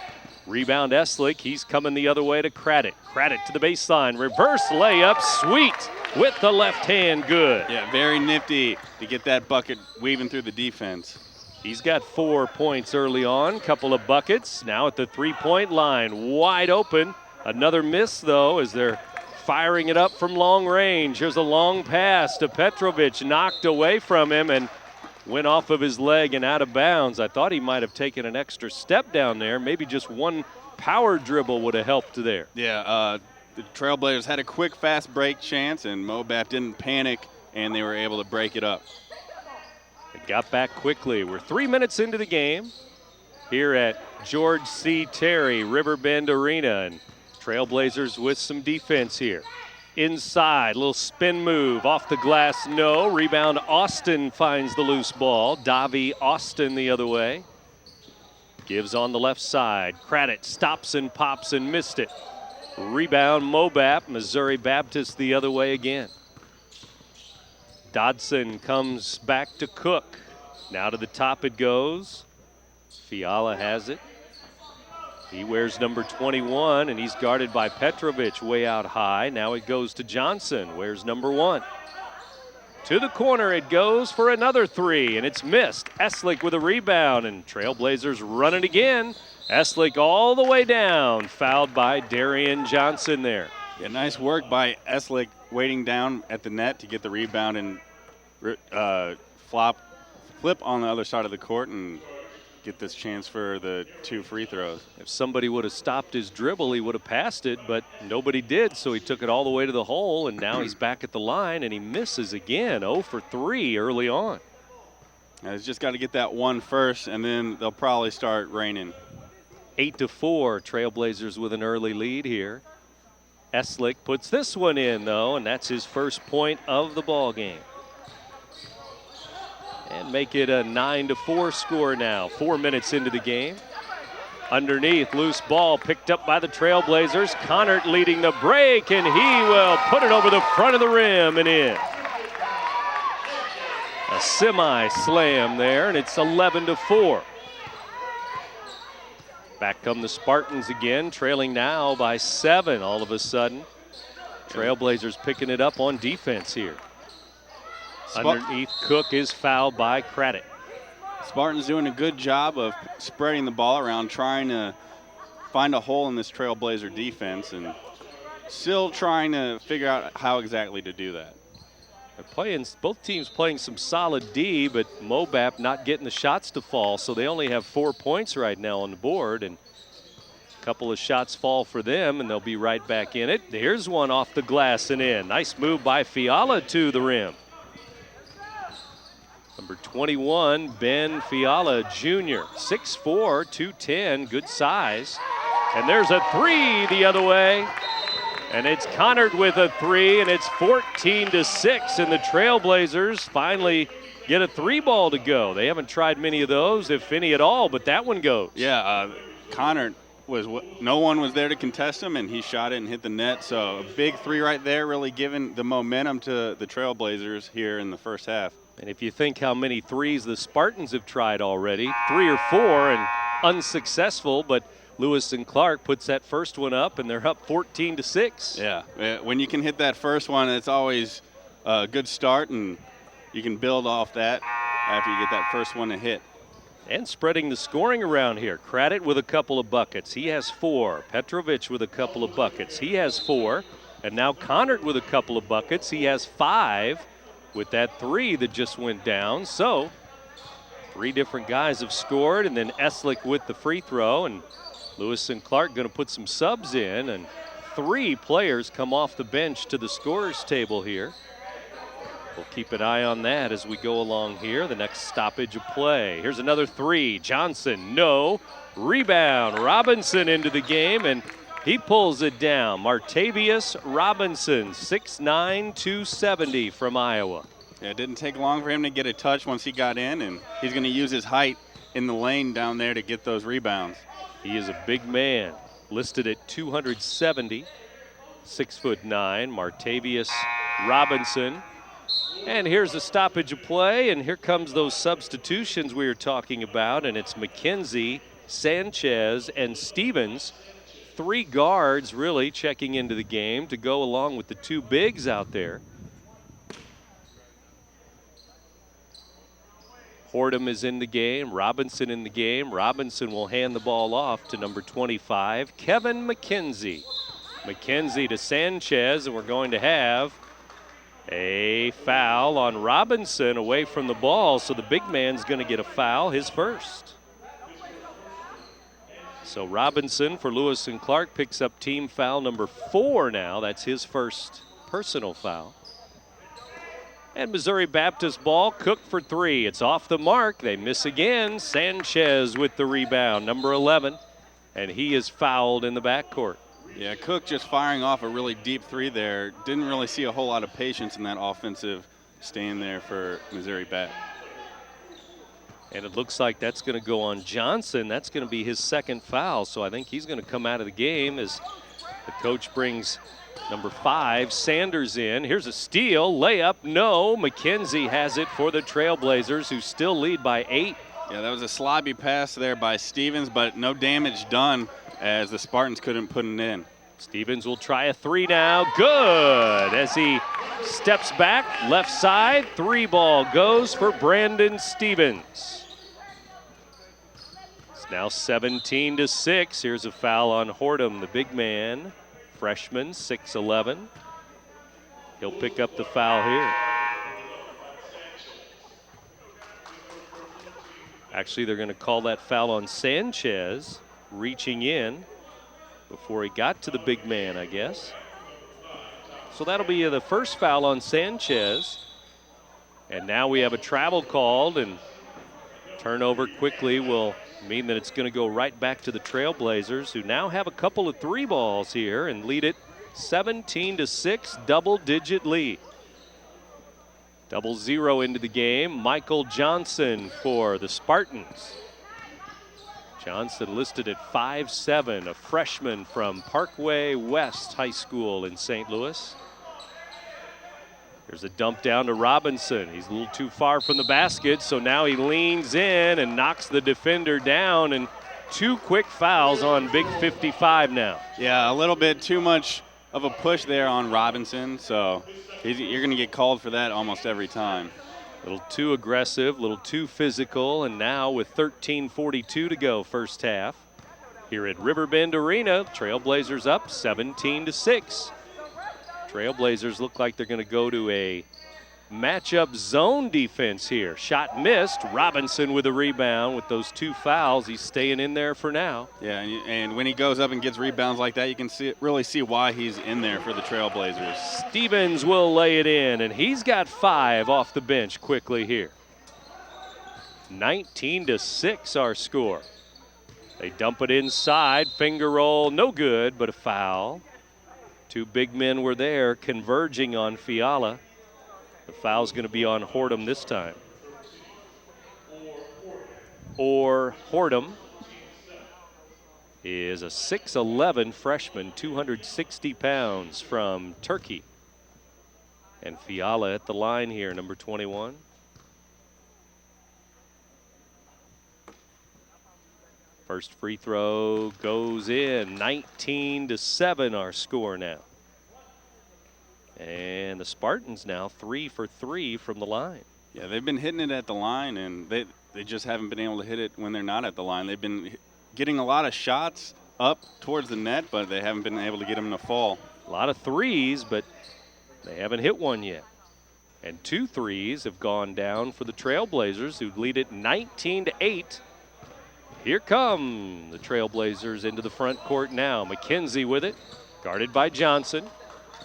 Rebound Eslick, he's coming the other way to Craddock. Craddock to the baseline, reverse layup, sweet with the left hand, good. Yeah, very nifty to get that bucket weaving through the defense. He's got 4 points early on, couple of buckets. Now at the three-point line, wide open. Another miss, though, as they're firing it up from long range. Here's a long pass to Petrovic, knocked away from him and went off of his leg and out of bounds. I thought he might have taken an extra step down there. Maybe just one power dribble would have helped there. Yeah, the Trailblazers had a quick, fast break chance, and Mobap didn't panic, and they were able to break it up. They got back quickly. We're 3 minutes into the game here at George C. Terry Riverbend Arena, and Trailblazers with some defense here. Inside, little spin move, off the glass, no. Rebound, Austin finds the loose ball. Davi Austin the other way. Gives on the left side. Craddock stops and pops and missed it. Rebound, Mobap, Missouri Baptist the other way again. Dodson comes back to Cook. Now to the top it goes. Fiala has it. He wears number 21, and he's guarded by Petrovic way out high. Now it goes to Johnson, wears number 1. To the corner it goes for another 3, and it's missed. Eslick with a rebound, and Trailblazers run it again. Eslick all the way down, fouled by Darian Johnson there. Yeah, nice work by Eslick waiting down at the net to get the rebound and flip on the other side of the court and get this chance for the 2 free throws. If somebody would have stopped his dribble, he would have passed it, but nobody did, so he took it all the way to the hole, and now he's back at the line, and he misses again, 0 for 3 early on. Now he's just got to get that one first, and then they'll probably start raining. 8-4, Trailblazers with an early lead here. Eslick puts this one in, though, and that's his first point of the ball game. And make it a 9-4 score now. 4 minutes into the game. Underneath, loose ball picked up by the Trailblazers. Connert leading the break, and he will put it over the front of the rim and in. A semi-slam there, and it's 11-4. Back come the Spartans again, trailing now by 7 all of a sudden. Trailblazers picking it up on defense here. Underneath, Cook is fouled by Craddock. Spartans doing a good job of spreading the ball around, trying to find a hole in this Trailblazer defense, and still trying to figure out how exactly to do that. They're playing, both teams playing some solid D, but Mobap not getting the shots to fall, so they only have 4 points right now on the board, and a couple of shots fall for them, and they'll be right back in it. Here's one off the glass and in. Nice move by Fiala to the rim. Number 21, Ben Fiala Jr., 6'4", 210, good size. And there's a 3 the other way. And it's Connert with a 3, and it's 14-6, and the Trailblazers finally get a 3-ball to go. They haven't tried many of those, if any at all, but that one goes. Yeah, Connert no one was there to contest him, and he shot it and hit the net. So a big 3 right there, really giving the momentum to the Trailblazers here in the first half. And if you think how many 3s the Spartans have tried already, 3 or 4 and unsuccessful, but Lewis and Clark puts that first one up, and they're up 14-6. Yeah, when you can hit that first one, it's always a good start, and you can build off that after you get that first one to hit. And spreading the scoring around here. Craddock with a couple of buckets. He has 4. Petrovic with a couple of buckets. He has 4. And now Connert with a couple of buckets. He has 5 with that 3 that just went down. So 3 different guys have scored, and then Eslick with the free throw, and Lewis and Clark going to put some subs in, and 3 players come off the bench to the scorers table here. We'll keep an eye on that as we go along here. The next stoppage of play. Here's another 3. Johnson, no. Rebound. Robinson into the game, and He pulls it down. Martavius Robinson, 6'9", 270 from Iowa. Yeah, it didn't take long for him to get a touch once he got in, and he's going to use his height in the lane down there to get those rebounds. He is a big man, listed at 270, 6'9", Martavius Robinson. And here's the stoppage of play, and here comes those substitutions we were talking about, and it's McKenzie, Sanchez, and Stevens. 3 guards really checking into the game to go along with the 2 bigs out there. Hortum is in the game, Robinson in the game. Robinson will hand the ball off to number 25, Kevin McKenzie. McKenzie to Sanchez, and we're going to have a foul on Robinson away from the ball, so the big man's going to get a foul, his first. So Robinson for Lewis and Clark picks up team foul number 4 now. That's his first personal foul. And Missouri Baptist ball, Cook for 3. It's off the mark. They miss again. Sanchez with the rebound, number 11. And he is fouled in the backcourt. Yeah, Cook just firing off a really deep 3 there. Didn't really see a whole lot of patience in that offensive stand there for Missouri Bat. And it looks like that's going to go on Johnson. That's going to be his second foul. So I think he's going to come out of the game as the coach brings number 5, Sanders, in. Here's a steal, layup, no. McKenzie has it for the Trailblazers, who still lead by 8. Yeah, that was a sloppy pass there by Stevens, but no damage done as the Spartans couldn't put it in. Stevens will try a 3 now. Good as he steps back, left side. 3 ball goes for Brandon Stevens. It's now 17-6. Here's a foul on Hortum, the big man, freshman, 6'11". He'll pick up the foul here. Actually, they're going to call that foul on Sanchez, reaching in before he got to the big man, I guess. So that'll be the first foul on Sanchez. And now we have a travel called, and turnover quickly will mean that it's going to go right back to the Trailblazers, who now have a couple of 3 balls here and lead it 17-6, double-digit lead. 0-0 into the game. Michael Johnson for the Spartans. Johnson listed at 5'7", a freshman from Parkway West High School in St. Louis. There's a dump down to Robinson. He's a little too far from the basket, so now he leans in and knocks the defender down, and 2 quick fouls on Big 55 now. Yeah, a little bit too much of a push there on Robinson, so you're going to get called for that almost every time. A little too aggressive, a little too physical, and now with 13:42 to go first half here at Riverbend Arena, Trailblazers up 17-6. Trailblazers look like they're going to go to a matchup zone defense here. Shot missed. Robinson with a rebound with those 2 fouls. He's staying in there for now. Yeah, and when he goes up and gets rebounds like that, you can really see why he's in there for the Trailblazers. Stevens will lay it in, and he's got 5 off the bench quickly here. 19-6 our score. They dump it inside. Finger roll, no good, but a foul. 2 big men were there converging on Fiala. The foul's going to be on Hortum this time. Or Hortum is a 6'11" freshman, 260 pounds from Turkey. And Fiala at the line here, number 21. First free throw goes in. 19-7 our score now. And the Spartans now 3 for 3 from the line. Yeah, they've been hitting it at the line, and they just haven't been able to hit it when they're not at the line. They've been getting a lot of shots up towards the net, but they haven't been able to get them to fall. A lot of threes, but they haven't hit one yet. And 2 threes have gone down for the Trailblazers, who lead it 19-8. Here come the Trailblazers into the front court now. McKenzie with it, guarded by Johnson.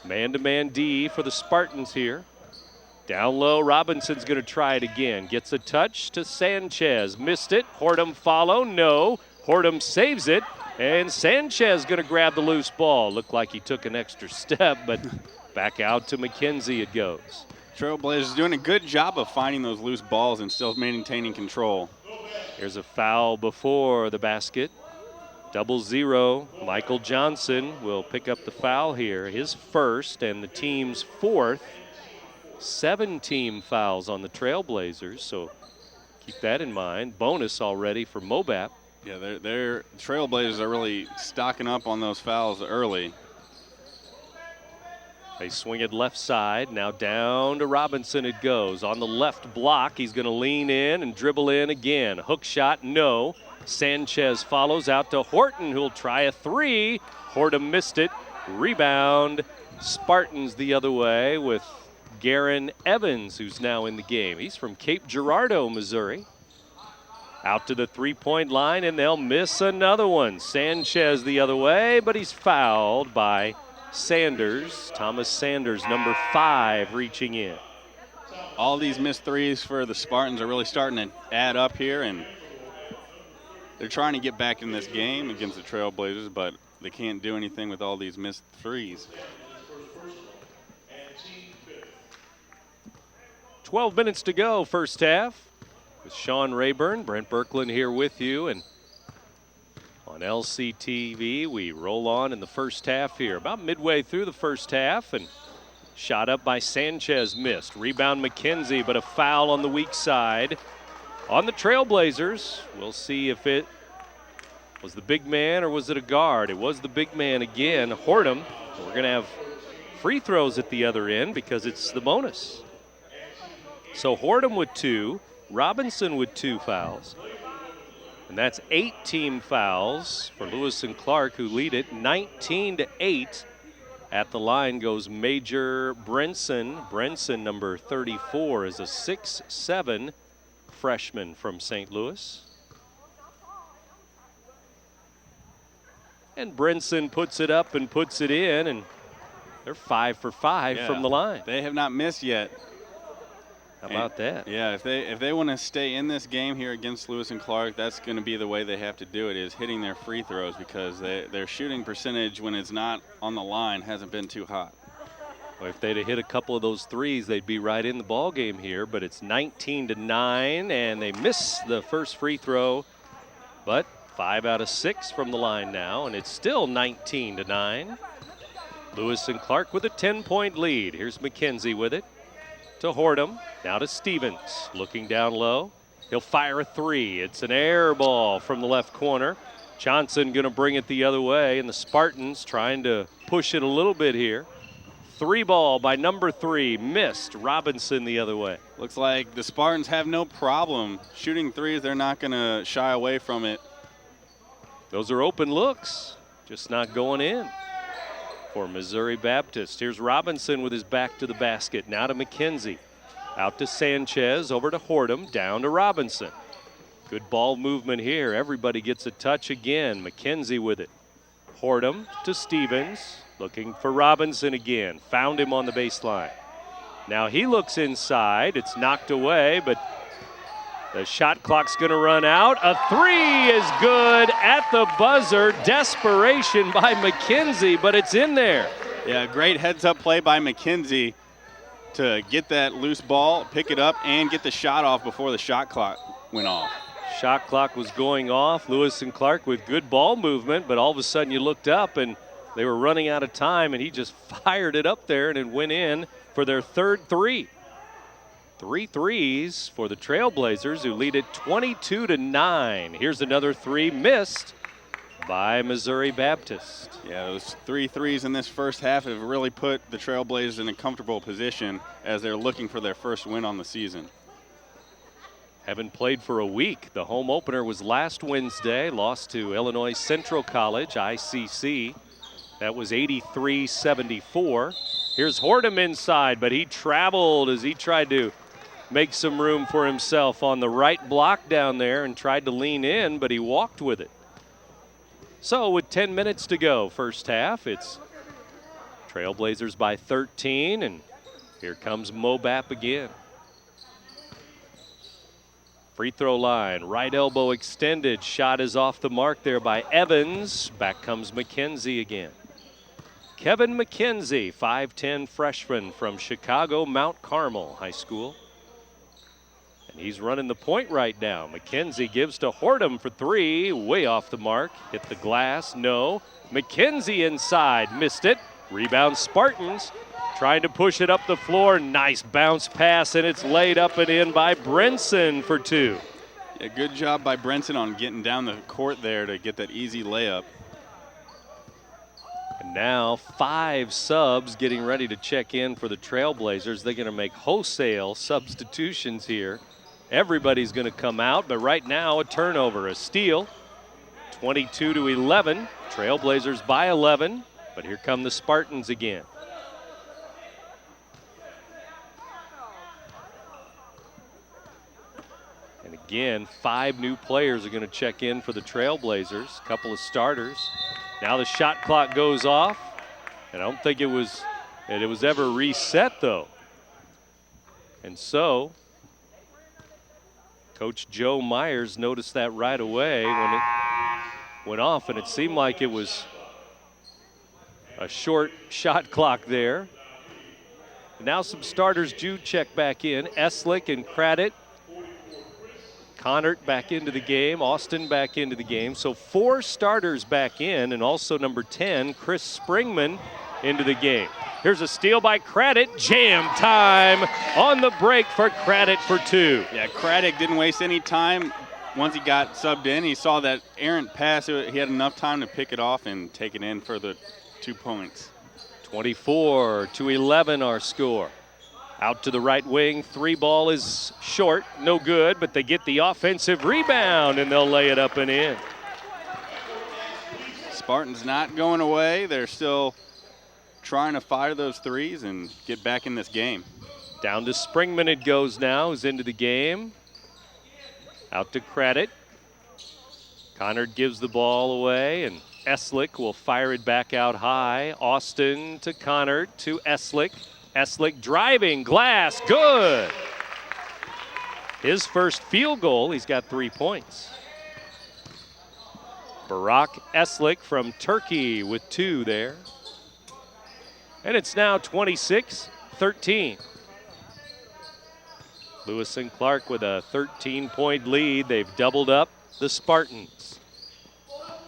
Man-to-man D for the Spartans here. Down low, Robinson's going to try it again. Gets a touch to Sanchez. Missed it. Hortum follow. No. Hortum saves it. And Sanchez going to grab the loose ball. Looked like he took an extra step, but back out to McKenzie it goes. Trailblazers doing a good job of finding those loose balls and still maintaining control. Here's a foul before the basket. 0-0. Michael Johnson will pick up the foul here, his first and the team's fourth. 7 team fouls on the Trailblazers, so keep that in mind. Bonus already for Mobap. Yeah, they're Trailblazers are really stocking up on those fouls early. They swing it left side. Now down to Robinson it goes. On the left block, he's going to lean in and dribble in again. Hook shot, no. Sanchez follows out to Horton, who'll try a 3. Horton missed it. Rebound. Spartans the other way with Garen Evans, who's now in the game. He's from Cape Girardeau, Missouri. Out to the three-point line, and they'll miss another one. Sanchez the other way, but he's fouled by Sanders. Thomas Sanders, number 5, reaching in. All these missed threes for the Spartans are really starting to add up here, and they're trying to get back in this game against the Trailblazers, but they can't do anything with all these missed threes. 12 minutes to go, first half. With Sean Rayburn, Brent Birkeland here with you, and on LCTV we roll on in the first half here. About midway through the first half, and shot up by Sanchez, missed. Rebound McKenzie, but a foul on the weak side on the Trailblazers. We'll see if it was the big man or was it a guard. It was the big man again, Horton. We're going to have free throws at the other end because it's the bonus. So Horton with 2. Robinson with 2 fouls. And that's 8 team fouls for Lewis and Clark, who lead it 19-8. At the line goes Major Brenson. Brenson, number 34, is a 6'7" freshman from St. Louis. And Brenson puts it up and puts it in, and they're 5 for 5 from the line. They have not missed yet. How about that? Yeah, if they want to stay in this game here against Lewis and Clark, that's going to be the way they have to do it, is hitting their free throws, because their shooting percentage when it's not on the line hasn't been too hot. Well, if they'd have hit a couple of those threes, they'd be right in the ball game here, but it's 19-9, and they miss the first free throw, but 5 out of 6 from the line now, and it's still 19-9. Lewis and Clark with a 10-point lead. Here's McKenzie with it. To Horton, now to Stevens, looking down low. He'll fire a 3. It's an air ball from the left corner. Johnson going to bring it the other way, and the Spartans trying to push it a little bit here. 3 ball by number 3, missed. Robinson the other way. Looks like the Spartans have no problem shooting threes. They're not going to shy away from it. Those are open looks, just not going in. For Missouri Baptist. Here's Robinson with his back to the basket. Now to McKenzie. Out to Sanchez, over to Horton, down to Robinson. Good ball movement here. Everybody gets a touch again. McKenzie with it. Horton to Stevens, looking for Robinson again. Found him on the baseline. Now he looks inside. It's knocked away, but the shot clock's going to run out. A 3 is good at the buzzer. Desperation by McKenzie, but it's in there. Yeah, great heads-up play by McKenzie to get that loose ball, pick it up, and get the shot off before the shot clock went off. Shot clock was going off. Lewis and Clark with good ball movement, but all of a sudden you looked up and they were running out of time, and he just fired it up there and it went in for their third 3. 3 threes for the Trailblazers, who lead it 22-9. Here's another 3 missed by Missouri Baptist. Yeah, those 3 threes in this first half have really put the Trailblazers in a comfortable position as they're looking for their first win on the season. Haven't played for a week. The home opener was last Wednesday, lost to Illinois Central College, ICC. That was 83-74. Here's Horton inside, but he traveled as he tried to make some room for himself on the right block down there and tried to lean in, but he walked with it. So with 10 minutes to go, first half, it's Trailblazers by 13, and here comes Mobap again. Free throw line, right elbow extended. Shot is off the mark there by Evans. Back comes McKenzie again. Kevin McKenzie, 5'10" freshman from Chicago Mount Carmel High School. And he's running the point right now. McKenzie gives to Hortum for three, way off the mark. Hit the glass, no. McKenzie inside, missed it. Rebound Spartans, trying to push it up the floor. Nice bounce pass, and it's laid up and in by Brinson for two. Yeah, good job by Brinson on getting down the court there to get that easy layup. And now 5 subs getting ready to check in for the Trailblazers. They're going to make wholesale substitutions here. Everybody's going to come out, but right now a turnover, a steal. 22-11, Trailblazers by 11, but here come the Spartans again. And again, 5 new players are going to check in for the Trailblazers, a couple of starters. Now the shot clock goes off, and I don't think it was ever reset though. And so, Coach Joe Myers noticed that right away when it went off, and it seemed like it was a short shot clock there. Now some starters do check back in. Eslick and Craddock. Connert back into the game. Austin back into the game. So 4 starters back in, and also number 10, Chris Springman, into the game. Here's a steal by Craddock. Jam time on the break for Craddock for 2. Yeah, Craddock didn't waste any time. Once he got subbed in, he saw that errant pass. He had enough time to pick it off and take it in for the 2 points. 24-11 our score. Out to the right wing, 3 ball is short, no good, but they get the offensive rebound and they'll lay it up and in. Spartans not going away. They're still trying to fire those threes and get back in this game. Down to Springman it goes now, who's into the game. Out to Craddock. Connard gives the ball away, and Eslick will fire it back out high. Austin to Connard to Eslick. Eslick driving, glass, good. His first field goal, he's got 3 points. Barack Eslick from Turkey with 2 there. And it's now 26-13. Lewis and Clark with a 13-point lead. They've doubled up the Spartans.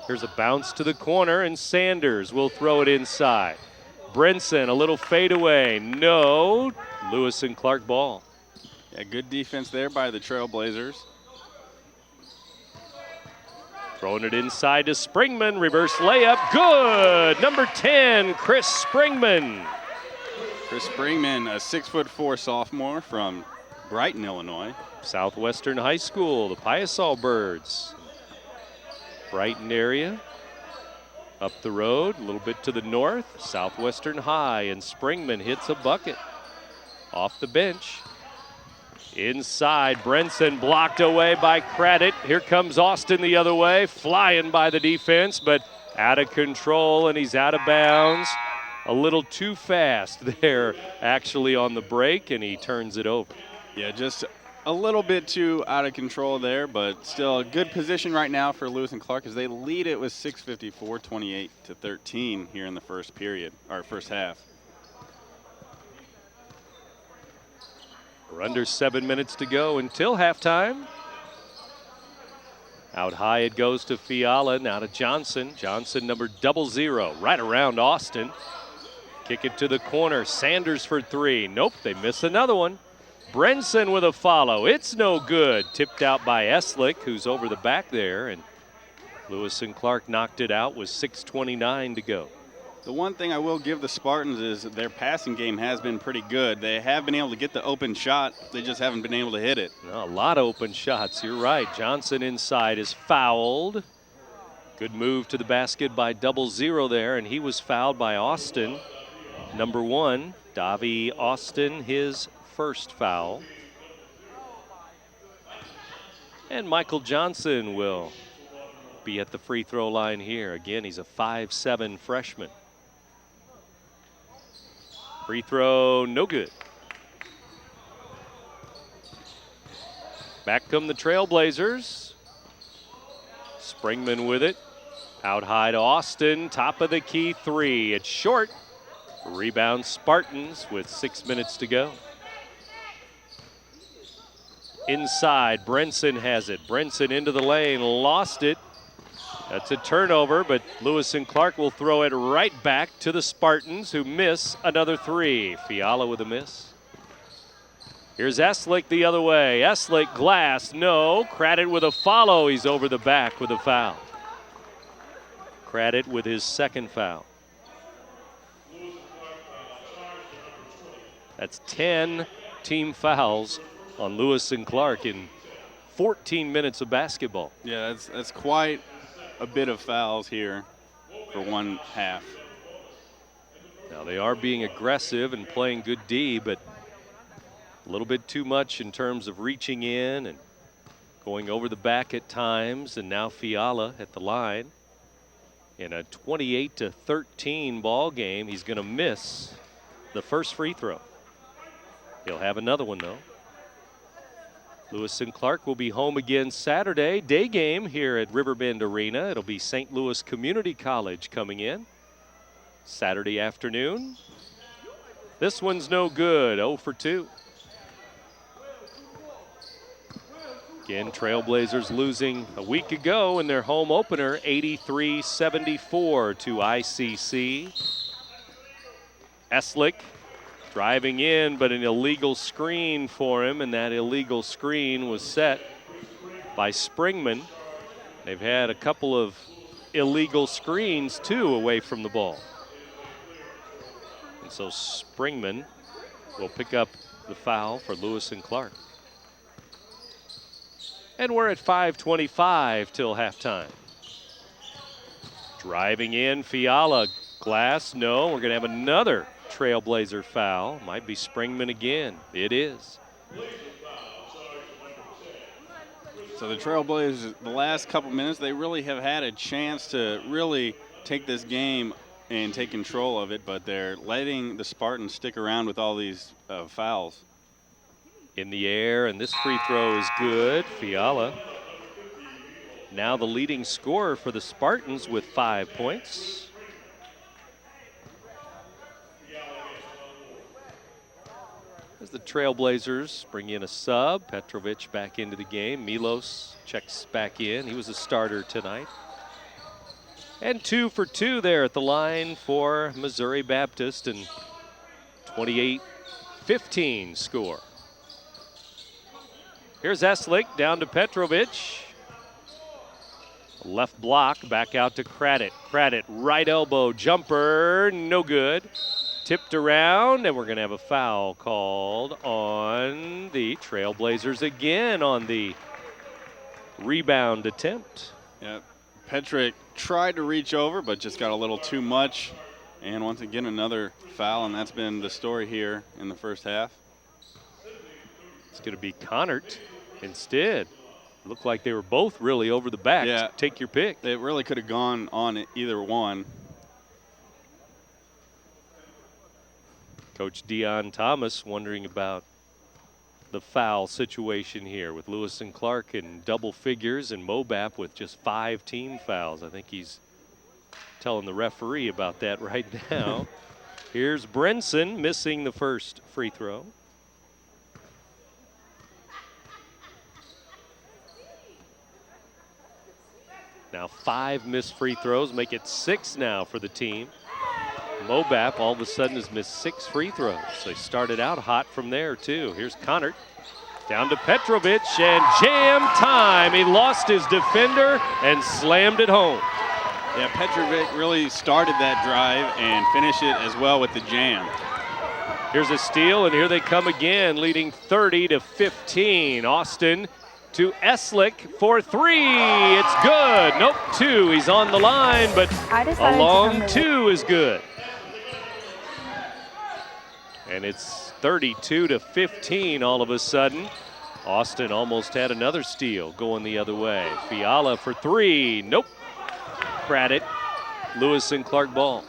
Here's a bounce to the corner, and Sanders will throw it inside. Brinson, a little fadeaway. No. Lewis and Clark ball. Yeah, good defense there by the Trailblazers. Throwing it inside to Springman. Reverse layup. Good. Number 10, Chris Springman. Chris Springman, a 6'4" sophomore from Brighton, Illinois. Southwestern High School, the Piasol Birds. Brighton area. Up the road, a little bit to the north, Southwestern High, and Springman hits a bucket. Off the bench. Inside, Brinson blocked away by Craddock. Here comes Austin the other way, flying by the defense, but out of control, and he's out of bounds. A little too fast there, actually, on the break, and he turns it over. Yeah, just a little bit too out of control there, but still a good position right now for Lewis and Clark as they lead it with 6:54, 28-13 here in the first period, or first half. We're under 7 minutes to go until halftime. Out high it goes to Fiala, now to Johnson. Johnson number 00, right around Austin. Kick it to the corner, Sanders for 3. Nope, they miss another one. Brinson with a follow. It's no good. Tipped out by Eslick, who's over the back there, and Lewis and Clark knocked it out with 6:29 to go. The one thing I will give the Spartans is their passing game has been pretty good. They have been able to get the open shot. They just haven't been able to hit it. A lot of open shots. You're right. Johnson inside is fouled. Good move to the basket by 00 there, and he was fouled by Austin. Number 1, Davi Austin, his first foul. And Michael Johnson will be at the free throw line here. Again, he's a 5'7" freshman. Free throw, no good. Back come the Trailblazers. Springman with it. Out high to Austin. Top of the key three. It's short. Rebound Spartans with 6 minutes to go. Inside, Brenson has it. Brenson into the lane, lost it. That's a turnover, but Lewis and Clark will throw it right back to the Spartans, who miss another three. Fiala with a miss. Here's Eslick the other way. Eslick, glass, no. Craddock with a follow. He's over the back with a foul. Craddock with his second foul. That's 10 team fouls on Lewis and Clark in 14 minutes of basketball. Yeah, that's quite a bit of fouls here for one half. Now they are being aggressive and playing good D, but a little bit too much in terms of reaching in and going over the back at times. And now Fiala at the line in a 28-13 ball game. He's going to miss the first free throw. He'll have another one though. Lewis and Clark will be home again Saturday. Day game here at Riverbend Arena. It'll be St. Louis Community College coming in Saturday afternoon. This one's no good, 0 for 2. Again, Trailblazers losing a week ago in their home opener, 83-74 to ICC. Eslick driving in, but an illegal screen for him, and that illegal screen was set by Springman. They've had a couple of illegal screens, too, away from the ball. And so Springman will pick up the foul for Lewis and Clark. And we're at 5:25 till halftime. Driving in, Fiala, glass, no. We're going to have another Trailblazer foul. Might be Springman again. It is. So the Trailblazers, the last couple minutes, they really have had a chance to really take this game and take control of it, but they're letting the Spartans stick around with all these fouls. In the air, and this free throw is good. Fiala, now the leading scorer for the Spartans with 5 points. As the Trailblazers bring in a sub, Petrovic back into the game. Milos checks back in. He was a starter tonight. And 2 for 2 there at the line for Missouri Baptist, and 28-15 score. Here's Eslick down to Petrovic. Left block, back out to Craddock. Craddock, right elbow jumper, no good. Tipped around, and we're going to have a foul called on the Trailblazers again on the rebound attempt. Yeah, Petrick tried to reach over, but just got a little too much. And once again, another foul, and that's been the story here in the first half. It's going to be Connert instead. Looked like they were both really over the back. Yeah. Take your pick. They really could have gone on either one. Coach Dion Thomas wondering about the foul situation here with Lewis and Clark in double figures and Mobap with just 5 team fouls. I think he's telling the referee about that right now. Here's Brenson missing the first free throw. Now 5 missed free throws, make it 6 now for the team. Mobap all of a sudden has missed 6 free throws. They started out hot from there too. Here's Connert down to Petrovic, and jam time. He lost his defender and slammed it home. Yeah, Petrovic really started that drive and finished it as well with the jam. Here's a steal, and here they come again, leading 30-15. Austin to Eslick for 3. It's good. Nope, 2. He's on the line, but a long 2 is good. And it's 32-15 all of a sudden. Austin almost had another steal going the other way. Fiala for 3. Nope. Craddock. Lewis and Clark ball.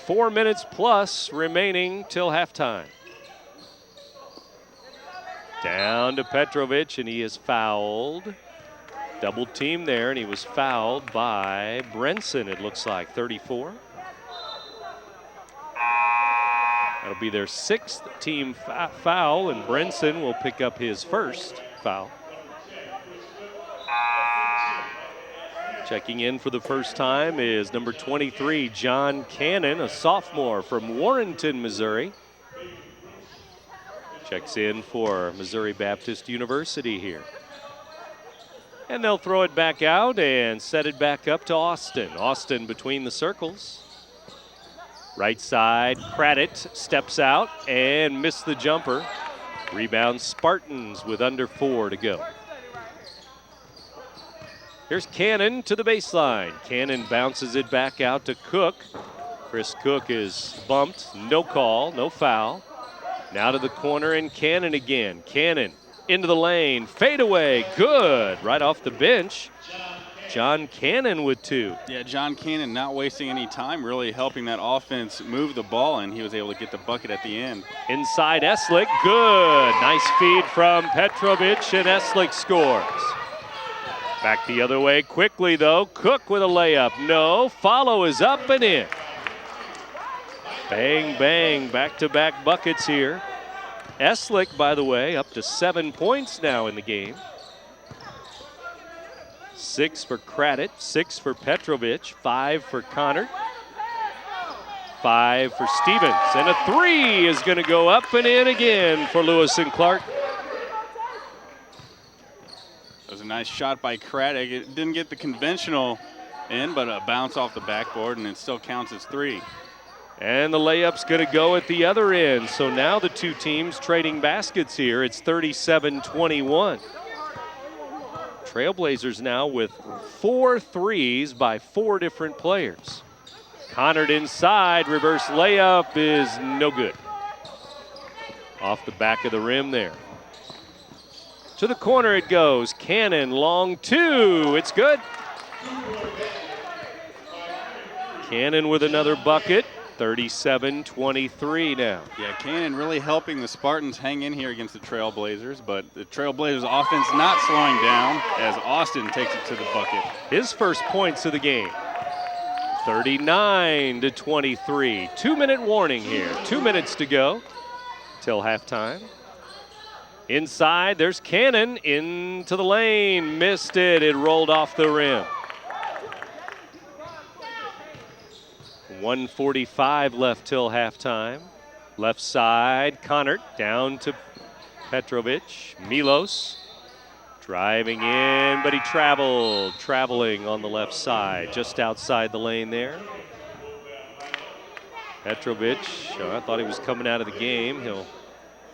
4 minutes plus remaining till halftime. Down to Petrovic, and he is fouled. Double team there, and he was fouled by Brenson, it looks like, 34. That'll be their 6th team foul, and Brenson will pick up his first foul. Checking in for the first time is number 23, John Cannon, a sophomore from Warrenton, Missouri. Checks in for Missouri Baptist University here. And they'll throw it back out and set it back up to Austin. Austin between the circles. Right side, Craddock steps out and missed the jumper. Rebound Spartans with under 4 to go. Here's Cannon to the baseline. Cannon bounces it back out to Cook. Chris Cook is bumped, no call, no foul. Now to the corner and Cannon again. Cannon into the lane, fadeaway, good, right off the bench. John Cannon with 2. Yeah, John Cannon not wasting any time, really helping that offense move the ball, and he was able to get the bucket at the end. Inside Eslick, good. Nice feed from Petrovic, and Eslick scores. Back the other way quickly, though. Cook with a layup. No, follow is up and in. Bang, bang, back-to-back buckets here. Eslick, by the way, up to 7 points now in the game. 6 for Craddock, 6 for Petrovic, 5 for Connor, 5 for Stevens. And a 3 is going to go up and in again for Lewis and Clark. That was a nice shot by Craddock. It didn't get the conventional in, but a bounce off the backboard, and it still counts as 3. And the layup's going to go at the other end. So now the two teams trading baskets here. It's 37-21. Trailblazers now with 4 threes by 4 different players. Connard inside, reverse layup is no good. Off the back of the rim there. To the corner it goes. Cannon, long 2. It's good. Cannon with another bucket. 37-23 now. Yeah, Cannon really helping the Spartans hang in here against the Trailblazers, but the Trailblazers offense not slowing down as Austin takes it to the bucket. His first points of the game. 39-23. 2-minute warning here. 2 minutes to go till halftime. Inside, there's Cannon into the lane. Missed it. It rolled off the rim. 1:45 left till halftime. Left side, Connard down to Petrovic. Milos driving in, but he traveling on the left side, just outside the lane there. Petrovic, I thought he was coming out of the game. He'll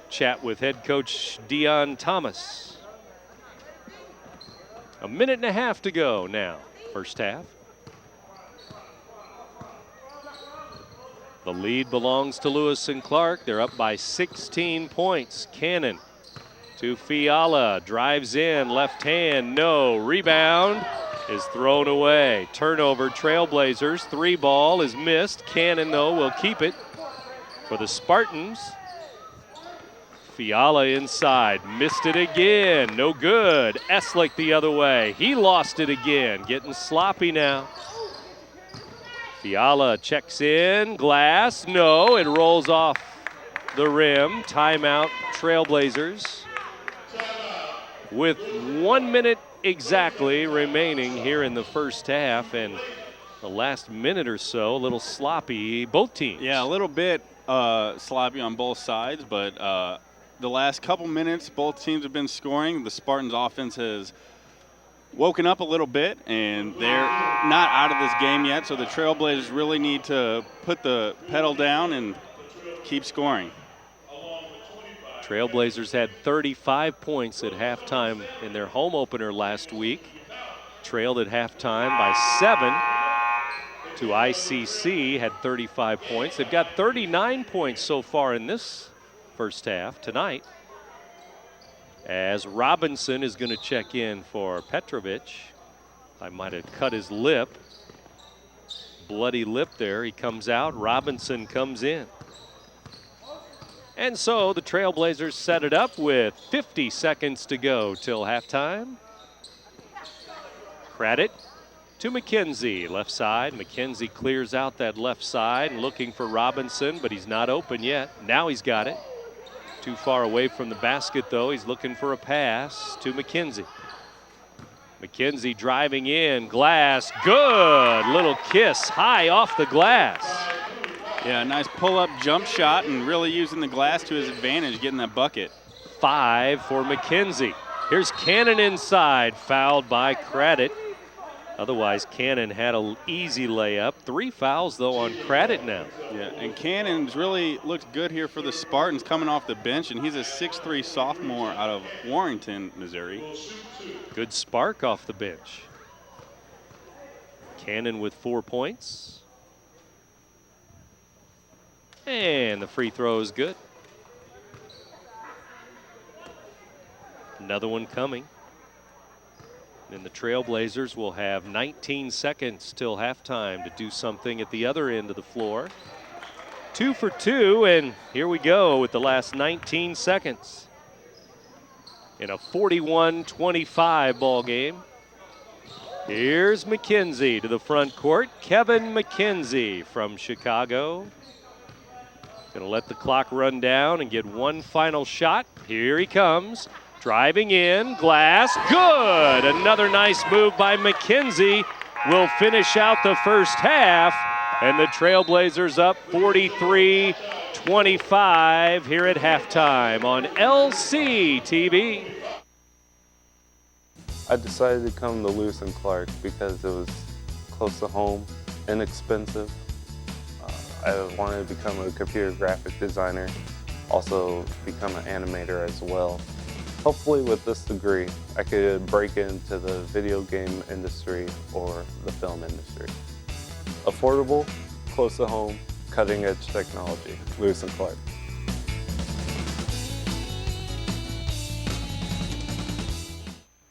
chat with head coach Dion Thomas. 1.5 minutes to go now, first half. The lead belongs to Lewis and Clark. They're up by 16 points. Cannon to Fiala, drives in, left hand, no. Rebound is thrown away. Turnover, Trailblazers. 3 ball is missed. Cannon, though, will keep it for the Spartans. Fiala inside, missed it again, no good. Eslick the other way, he lost it again, getting sloppy now. Fiala checks in, glass, no, it rolls off the rim. Timeout, Trailblazers. With 1 minute exactly remaining here in the first half, and the last minute or so, a little sloppy, both teams. Yeah, a little bit sloppy on both sides, but the last couple minutes, both teams have been scoring. The Spartans offense has woken up a little bit, and they're not out of this game yet, so the Trailblazers really need to put the pedal down and keep scoring. Trailblazers had 35 points at halftime in their home opener last week. Trailed at halftime by 7 to ICC, had 35 points. They've got 39 points so far in this first half tonight, as Robinson is going to check in for Petrovic. I might have cut his lip. Bloody lip there. He comes out. Robinson comes in. And so the Trailblazers set it up with 50 seconds to go till halftime. Credit to McKenzie, left side. McKenzie clears out that left side and looking for Robinson, but he's not open yet. Now he's got it. Too far away from the basket, though. He's looking for a pass to McKenzie. McKenzie driving in, glass, good. Little kiss high off the glass. Yeah, nice pull-up jump shot and really using the glass to his advantage, getting that bucket. 5 for McKenzie. Here's Cannon inside, fouled by Credit. Otherwise, Cannon had an easy layup. 3 fouls, though, on Credit now. Yeah, and Cannon's really looked good here for the Spartans coming off the bench, and he's a 6'3" sophomore out of Warrington, Missouri. Good spark off the bench. Cannon with 4 points. And the free throw is good. Another one coming. And the Trailblazers will have 19 seconds till halftime to do something at the other end of the floor. 2 for 2, and here we go with the last 19 seconds. In a 41-25 ball game. Here's McKenzie to the front court. Kevin McKenzie from Chicago. Gonna let the clock run down and get one final shot. Here he comes. Driving in, glass, good. Another nice move by McKenzie will finish out the first half. And the Trailblazers up 43-25 here at halftime on LC TV. I decided to come to Lewis and Clark because it was close to home, inexpensive. I wanted to become a computer graphic designer, also become an animator as well. Hopefully with this degree, I could break into the video game industry or the film industry. Affordable, close to home, cutting edge technology, Lewis and Clark.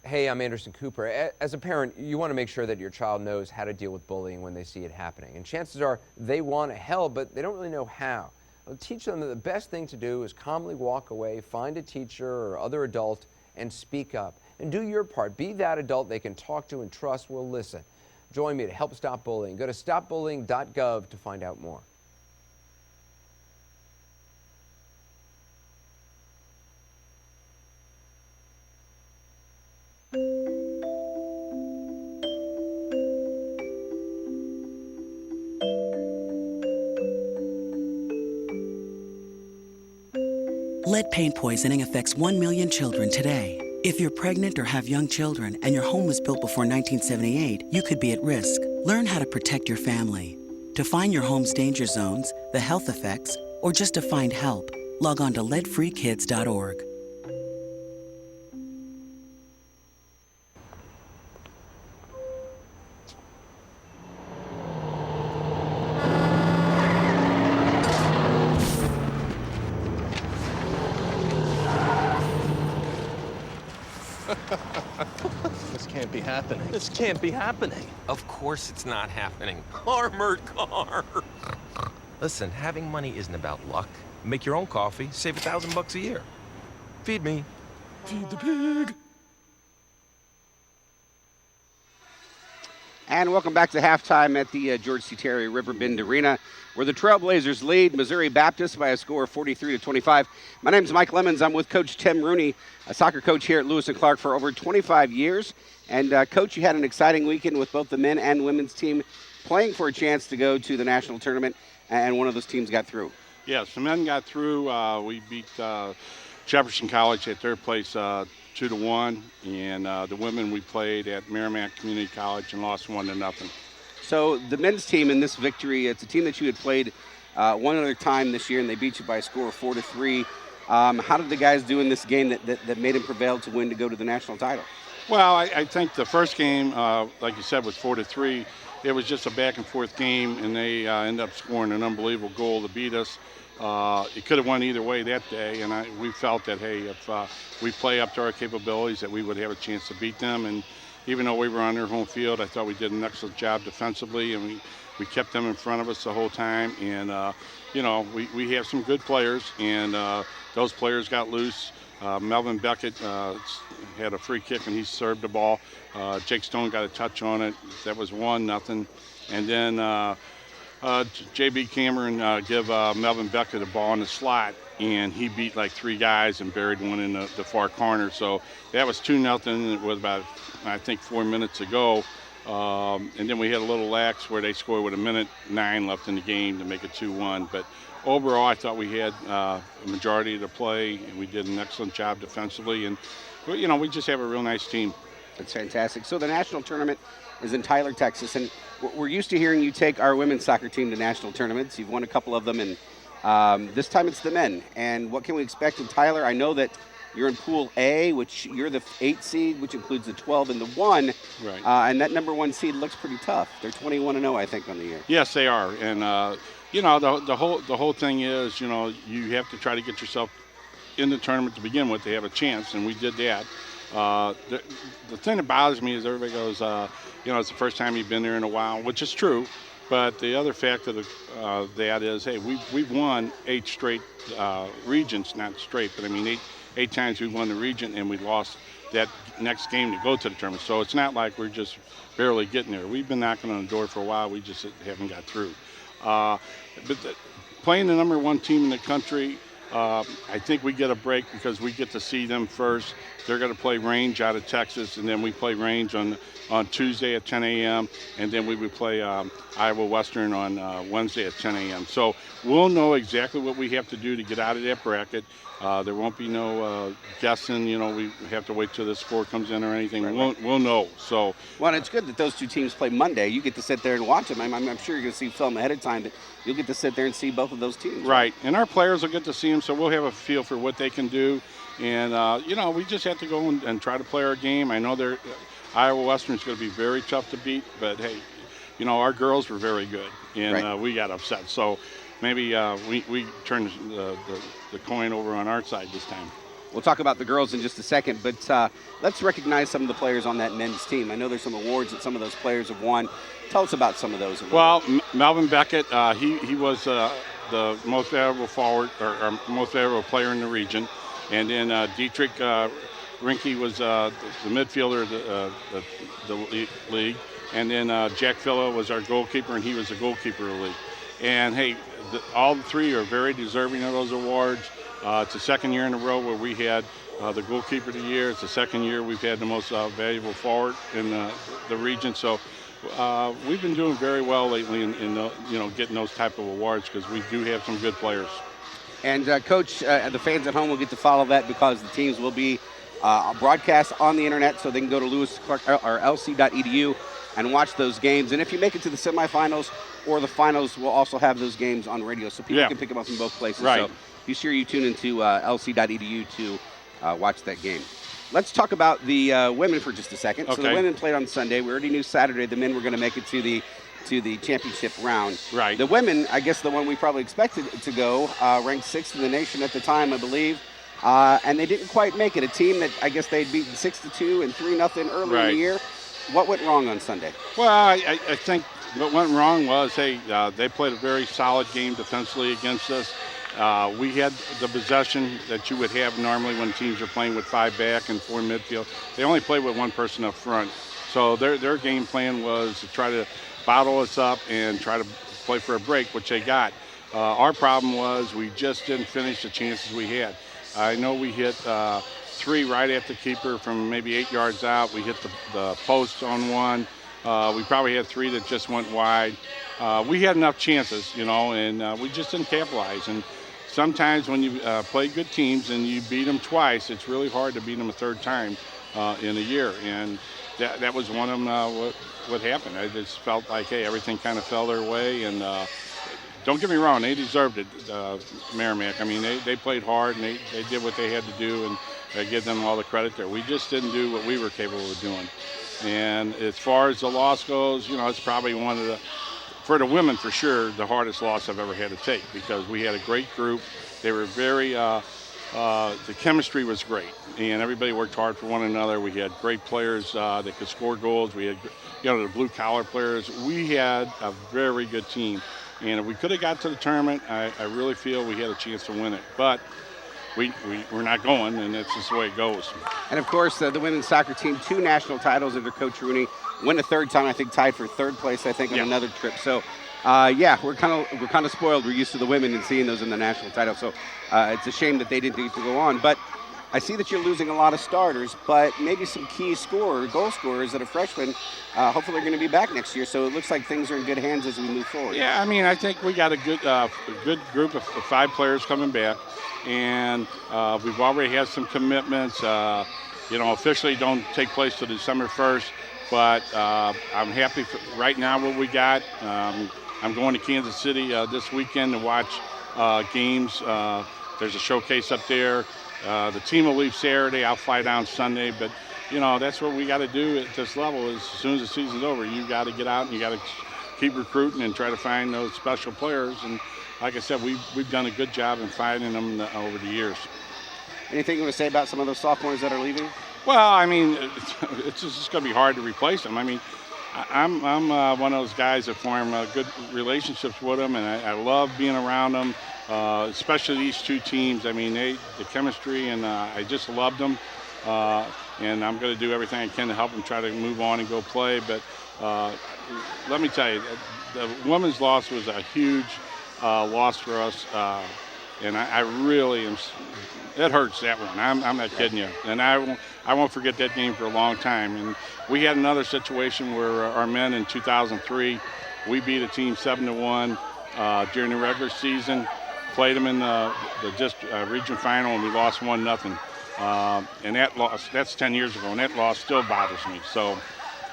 Hey, I'm Anderson Cooper. As a parent, you want to make sure that your child knows how to deal with bullying when they see it happening. And chances are they want to help, but they don't really know how. I'll teach them that the best thing to do is calmly walk away, find a teacher or other adult, and speak up. And do your part. Be that adult they can talk to and trust will listen. Join me to help stop bullying. Go to stopbullying.gov to find out more. Lead paint poisoning affects 1 million children today. If you're pregnant or have young children and your home was built before 1978, you could be at risk. Learn how to protect your family. To find your home's danger zones, the health effects, or just to find help, log on to leadfreekids.org. This can't be happening. This can't be happening. Of course it's not happening. Armored car. Listen, having money isn't about luck. Make your own coffee, save $1,000 a year. Feed me. Feed the pig. And welcome back to halftime at the George C. Terry Riverbend Arena, where the Trailblazers lead Missouri Baptist by a score of 43-25. My name is Mike Lemons. I'm with Coach Tim Rooney, a soccer coach here at Lewis and Clark for over 25 years. And Coach, you had an exciting weekend with both the men and women's team playing for a chance to go to the national tournament, and one of those teams got through. Yes, the men got through. We beat Jefferson College at their place 2-1, and the women we played at Merrimack Community College and lost 1-0. So the men's team in this victory, it's a team that you had played one other time this year, and they beat you by a score of 4-3. How did the guys do in this game that made them prevail to win to go to the national title? Well, I think the first game, like you said, was 4-3. It was just a back-and-forth game, and they ended up scoring an unbelievable goal to beat us. It could have won either way that day, and we felt that, hey, if we play up to our capabilities, that we would have a chance to beat them. And even though we were on their home field, I thought we did an excellent job defensively, and We kept them in front of us the whole time, and we have some good players, and those players got loose. Melvin Beckett had a free kick, and he served the ball. Jake Stone got a touch on it. That was 1-0. And then J.B. Cameron give Melvin Beckett a ball in the slot, and he beat like 3 guys and buried one in the far corner. So that was 2-0 with about, I think, 4 minutes to go. And then we had a little lax where they scored with 1:09 left in the game to make it 2-1. But overall, I thought we had a majority of the play, and we did an excellent job defensively. And, we just have a real nice team. That's fantastic. So the national tournament is in Tyler, Texas, and we're used to hearing you take our women's soccer team to national tournaments. You've won a couple of them, and this time it's the men. And what can we expect in Tyler? I know that you're in Pool A, which you're the 8 seed, which includes the 12 and the 1. Right. And that number 1 seed looks pretty tough. They're 21-0, I think, on the year. Yes, they are. And, the whole thing is, you have to try to get yourself in the tournament to begin with to have a chance, and we did that. The thing that bothers me is everybody goes, it's the first time you've been there in a while, which is true. But the other fact of that is, hey, we've won 8 straight regions, not straight, but I mean 8 times we've won the region, and we lost that next game to go to the tournament. So it's not like we're just barely getting there. We've been knocking on the door for a while. We just haven't got through. Playing the number 1 team in the country, I think we get a break because we get to see them first. They're going to play Range out of Texas, and then we play Range on Tuesday at 10 a.m., and then we would play Iowa Western on Wednesday at 10 a.m. So we'll know exactly what we have to do to get out of that bracket. There won't be no guessing. We have to wait till the score comes in or anything. Right. We'll know. So, well, it's good that those 2 teams play Monday. You get to sit there and watch them. I'm sure you're going to see film ahead of time, but you'll get to sit there and see both of those teams. Right. And our players will get to see them, so we'll have a feel for what they can do. And, we just have to go and try to play our game. I know Iowa Western is going to be very tough to beat, but, hey, our girls were very good, and we got upset. So maybe we turn the coin over on our side this time. We'll talk about the girls in just a second, but let's recognize some of the players on that men's team. I know there's some awards that some of those players have won. Tell us about some of those. Well, Melvin Beckett, he was the most valuable forward or most valuable player in the region. And then Dietrich Rinke was the midfielder of the league. And then Jack Filla was our goalkeeper, and he was the goalkeeper of the league. And, hey, all 3 are very deserving of those awards. It's the second year in a row where we had the goalkeeper of the year. It's the second year we've had the most valuable forward in the region. So we've been doing very well lately in getting those type of awards because we do have some good players. And, Coach, the fans at home will get to follow that because the teams will be broadcast on the internet, so they can go to lc.edu and watch those games. And if you make it to the semifinals or the finals, we'll also have those games on radio, so people can pick them up in both places. Right. So be sure you tune into lc.edu to watch that game. Let's talk about the women for just a second. Okay. So the women played on Sunday. We already knew Saturday the men were going to make it to the championship round. Right. The women, I guess the one we probably expected to go, ranked 6th in the nation at the time, I believe. And they didn't quite make it. A team that I guess they'd beaten 6-2 and 3-0 earlier in the year. What went wrong on Sunday? Well, I think what went wrong was, they played a very solid game defensively against us. We had the possession that you would have normally when teams are playing with 5 back and 4 midfield. They only played with 1 person up front. So their game plan was to try to bottle us up and try to play for a break, which they got. Our problem was we just didn't finish the chances we had. I know we hit 3 right at the keeper from maybe 8 yards out. We hit the post on 1. We probably had 3 that just went wide. We had enough chances, and we just didn't capitalize. And sometimes when you play good teams and you beat them twice, it's really hard to beat them a 3rd time in a year. And that was one of them, what happened. I just felt like, hey, everything kind of fell their way. And don't get me wrong, they deserved it, Merrimack. I mean, they played hard, and they did what they had to do, and I give them all the credit there. We just didn't do what we were capable of doing. And as far as the loss goes, it's probably one of for the women for sure, the hardest loss I've ever had to take because we had a great group. They were very the chemistry was great, and everybody worked hard for one another. We had great players that could score goals. We had, the blue-collar players. We had a very good team, and if we could have got to the tournament, I really feel we had a chance to win it. But we're not going, and that's just the way it goes. And of course, the women's soccer team, 2 national titles under Coach Rooney. Win a third time, I think, tied for 3rd place, I think, on another trip. So, we're kind of spoiled. We're used to the women and seeing those in the national title. So, it's a shame that they didn't get to go on. But I see that you're losing a lot of starters, but maybe some key goal scorers that are freshmen. Hopefully, they're going to be back next year. So it looks like things are in good hands as we move forward. Yeah, I mean, I think we got a good group of 5 players coming back, and we've already had some commitments. Officially don't take place till December 1st, but I'm happy right now what we got. I'm going to Kansas City this weekend to watch games. There's a showcase up there. The team will leave Saturday. I'll fly down Sunday, but that's what we got to do at this level. Is as soon as the season's over, you got to get out and you got to keep recruiting and try to find those special players. And like I said, we've done a good job in finding them over the years. Anything you want to say about some of those sophomores that are leaving? Well, I mean, it's just going to be hard to replace them. I mean, I'm one of those guys that form good relationships with them, and I love being around them. Especially these 2 teams. I mean, the chemistry, and I just loved them. And I'm going to do everything I can to help them try to move on and go play. But let me tell you, the women's loss was a huge loss for us. And I really am. It hurts, that one. I'm not kidding you. And I won't forget that game for a long time. And we had another situation where our men in 2003, we beat a team 7-1 during the regular season. Played them in the region final, and we lost 1-0. And that loss, that's 10 years ago, and that loss still bothers me. So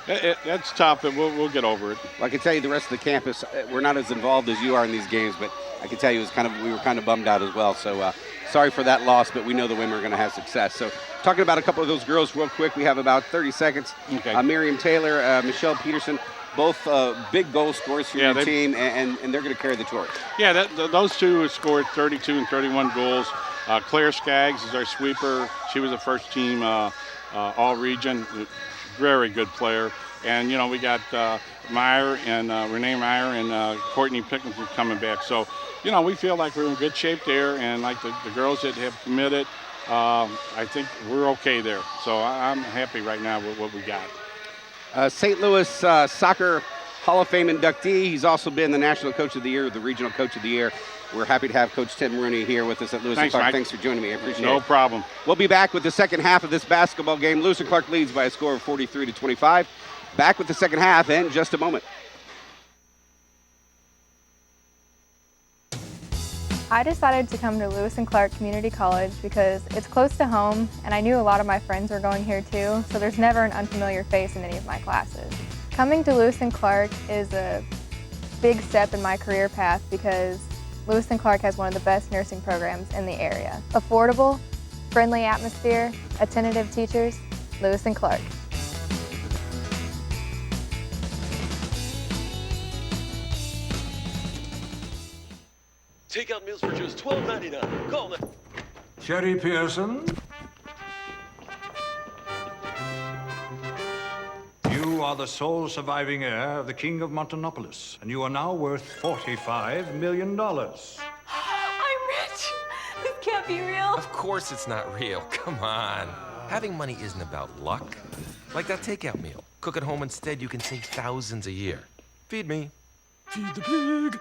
that's tough, but we'll get over it. Well, I can tell you the rest of the campus, we're not as involved as you are in these games, but I can tell you we were kind of bummed out as well. So sorry for that loss, but we know the women are going to have success. So talking about a couple of those girls real quick, we have about 30 seconds. Okay. Miriam Taylor, Michelle Peterson, both big goal scorers for your team, and they're going to carry the torch. Yeah, those 2 have scored 32 and 31 goals. Claire Skaggs is our sweeper. She was a first-team all-region, very good player. And, we got Meyer and Renee Meyer and Courtney Pickinson coming back. So, we feel like we're in good shape there, and like the girls that have committed, I think we're okay there. So I'm happy right now with what we got. St. Louis Soccer Hall of Fame inductee. He's also been the National Coach of the Year, the Regional Coach of the Year. We're happy to have Coach Tim Rooney here with us at Lewis and Clark. Mike. Thanks for joining me. I appreciate it. No problem. We'll be back with the second half of this basketball game. Lewis and Clark leads by a score of 43-25. Back with the second half in just a moment. I decided to come to Lewis and Clark Community College because it's close to home, and I knew a lot of my friends were going here too, so there's never an unfamiliar face in any of my classes. Coming to Lewis and Clark is a big step in my career path because Lewis and Clark has one of the best nursing programs in the area. Affordable, friendly atmosphere, attentive teachers, Lewis and Clark. Takeout meals for just $12.99. Call them. Sherry Pearson. You are the sole surviving heir of the King of Montanopolis, and you are now worth $45 million. I'm rich. This can't be real. Of course it's not real. Come on. Having money isn't about luck. Like that takeout meal. Cook at home instead, you can save thousands a year. Feed me. Feed the pig.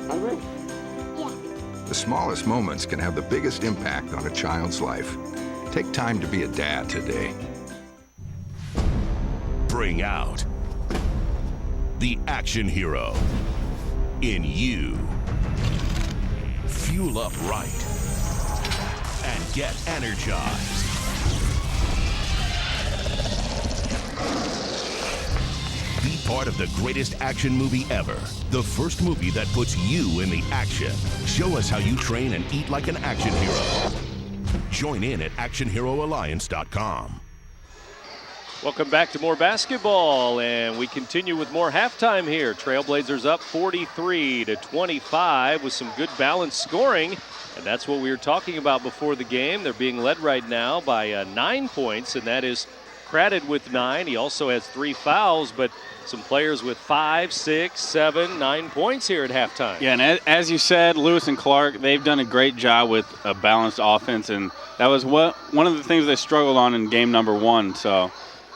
Hungry? Yeah. The smallest moments can have the biggest impact on a child's life. Take time to be a dad today. Bring out the action hero in you. Fuel up right and get energized. Be part of the greatest action movie ever. The first movie that puts you in the action. Show us how you train and eat like an action hero. Join in at actionheroalliance.com. Welcome back to more basketball, and we continue with more halftime here. Trailblazers up 43-25 with some good balanced scoring, and that's what we were talking about before the game. They're being led right now by 9 points, and that is Craddock with 9. He also has 3 fouls, but some players with 5, 6, 7, 9 points here at halftime. Yeah, and as you said, Lewis and Clark, they've done a great job with a balanced offense, and that was one of the things they struggled on in game number 1. So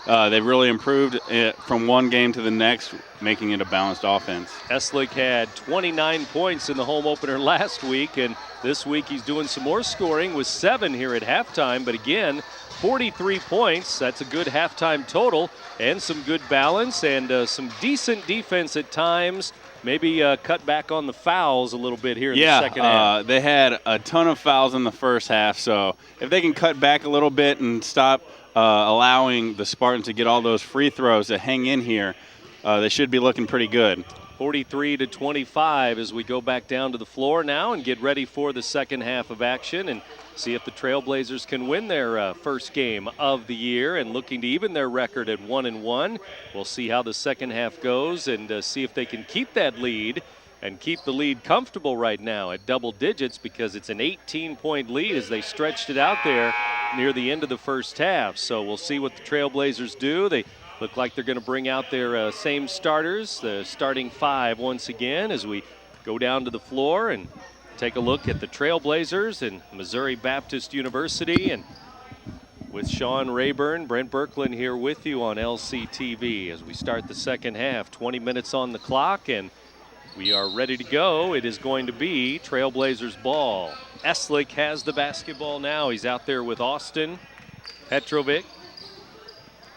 they've really improved it from one game to the next, making it a balanced offense. Eslick had 29 points in the home opener last week, and this week he's doing some more scoring with 7 here at halftime. But again, 43 points. That's a good halftime total, and some good balance and some decent defense at times. Maybe cut back on the fouls a little bit here in the second half. They had a ton of fouls in the first half, so if they can cut back a little bit and stop allowing the Spartans to get all those free throws to hang in here, they should be looking pretty good. 43-25 as we go back down to the floor now and get ready for the second half of action and see if the Trailblazers can win their first game of the year and looking to even their record at 1-1. We'll see how the second half goes and see if they can keep that lead and keep the lead comfortable right now at double digits, because it's an 18-point lead as they stretched it out there near the end of the first half. So we'll see what the Trailblazers do. They look like they're going to bring out their same starters, the starting 5 once again, as we go down to the floor and take a look at the Trailblazers and Missouri Baptist University. And with Sean Rayburn, Brent Birkeland here with you on LCTV as we start the second half. 20 minutes on the clock, and we are ready to go. It is going to be Trailblazers ball. Eslick has the basketball now. He's out there with Austin, Petrovic,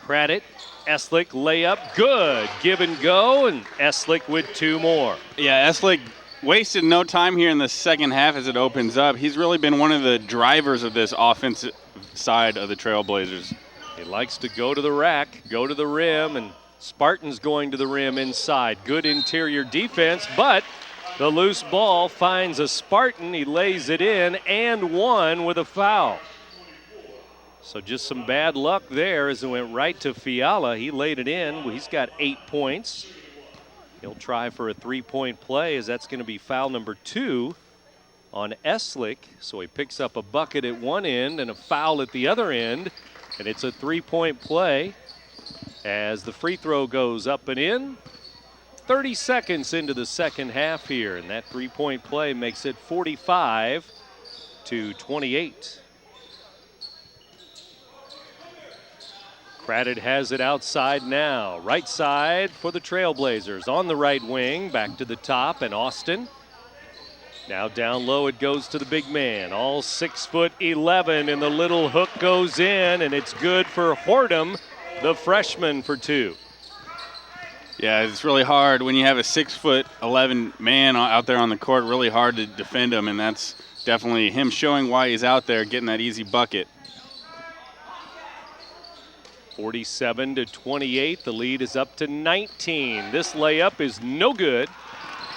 Craddock, Eslick, layup, good. Give and go, and Eslick with 2 more. Yeah, Eslick wasted no time here in the second half as it opens up. He's really been one of the drivers of this offensive side of the Trailblazers. He likes to go to the rack, go to the rim, and Spartans going to the rim inside. Good interior defense, but the loose ball finds a Spartan. He lays it in and 1 with a foul. So just some bad luck there as it went right to Fiala. He laid it in. He's got 8 points. He'll try for a 3-point play as that's going to be foul number 2 on Eslick. So he picks up a bucket at one end and a foul at the other end. And it's a 3-point play as the free throw goes up and in. 30 seconds into the second half here, and that 3-point play makes it 45-28. Craddock has it outside now. Right side for the Trailblazers. On the right wing, back to the top, and Austin. Now down low it goes to the big man. All 6'11", and the little hook goes in, and it's good for Hortum, the freshman, for 2. Yeah, it's really hard when you have a 6'11" man out there on the court, really hard to defend him, and that's definitely him showing why he's out there, getting that easy bucket. 47-28, the lead is up to 19. This layup is no good,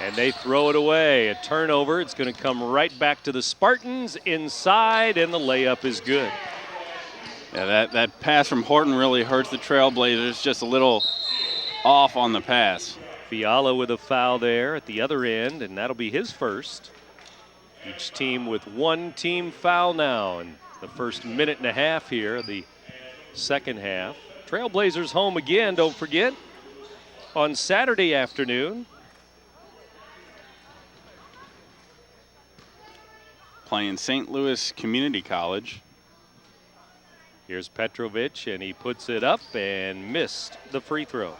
and they throw it away. A turnover, it's going to come right back to the Spartans inside, and the layup is good. Yeah, that pass from Horton really hurts the Trailblazers, just a little off on the pass. Fiala with a foul there at the other end, and that'll be his first. Each team with 1 team foul now in the first minute and a half here, the second half. Trailblazers home again, don't forget, on Saturday afternoon. Playing St. Louis Community College. Here's Petrovic, and he puts it up and missed the free throw.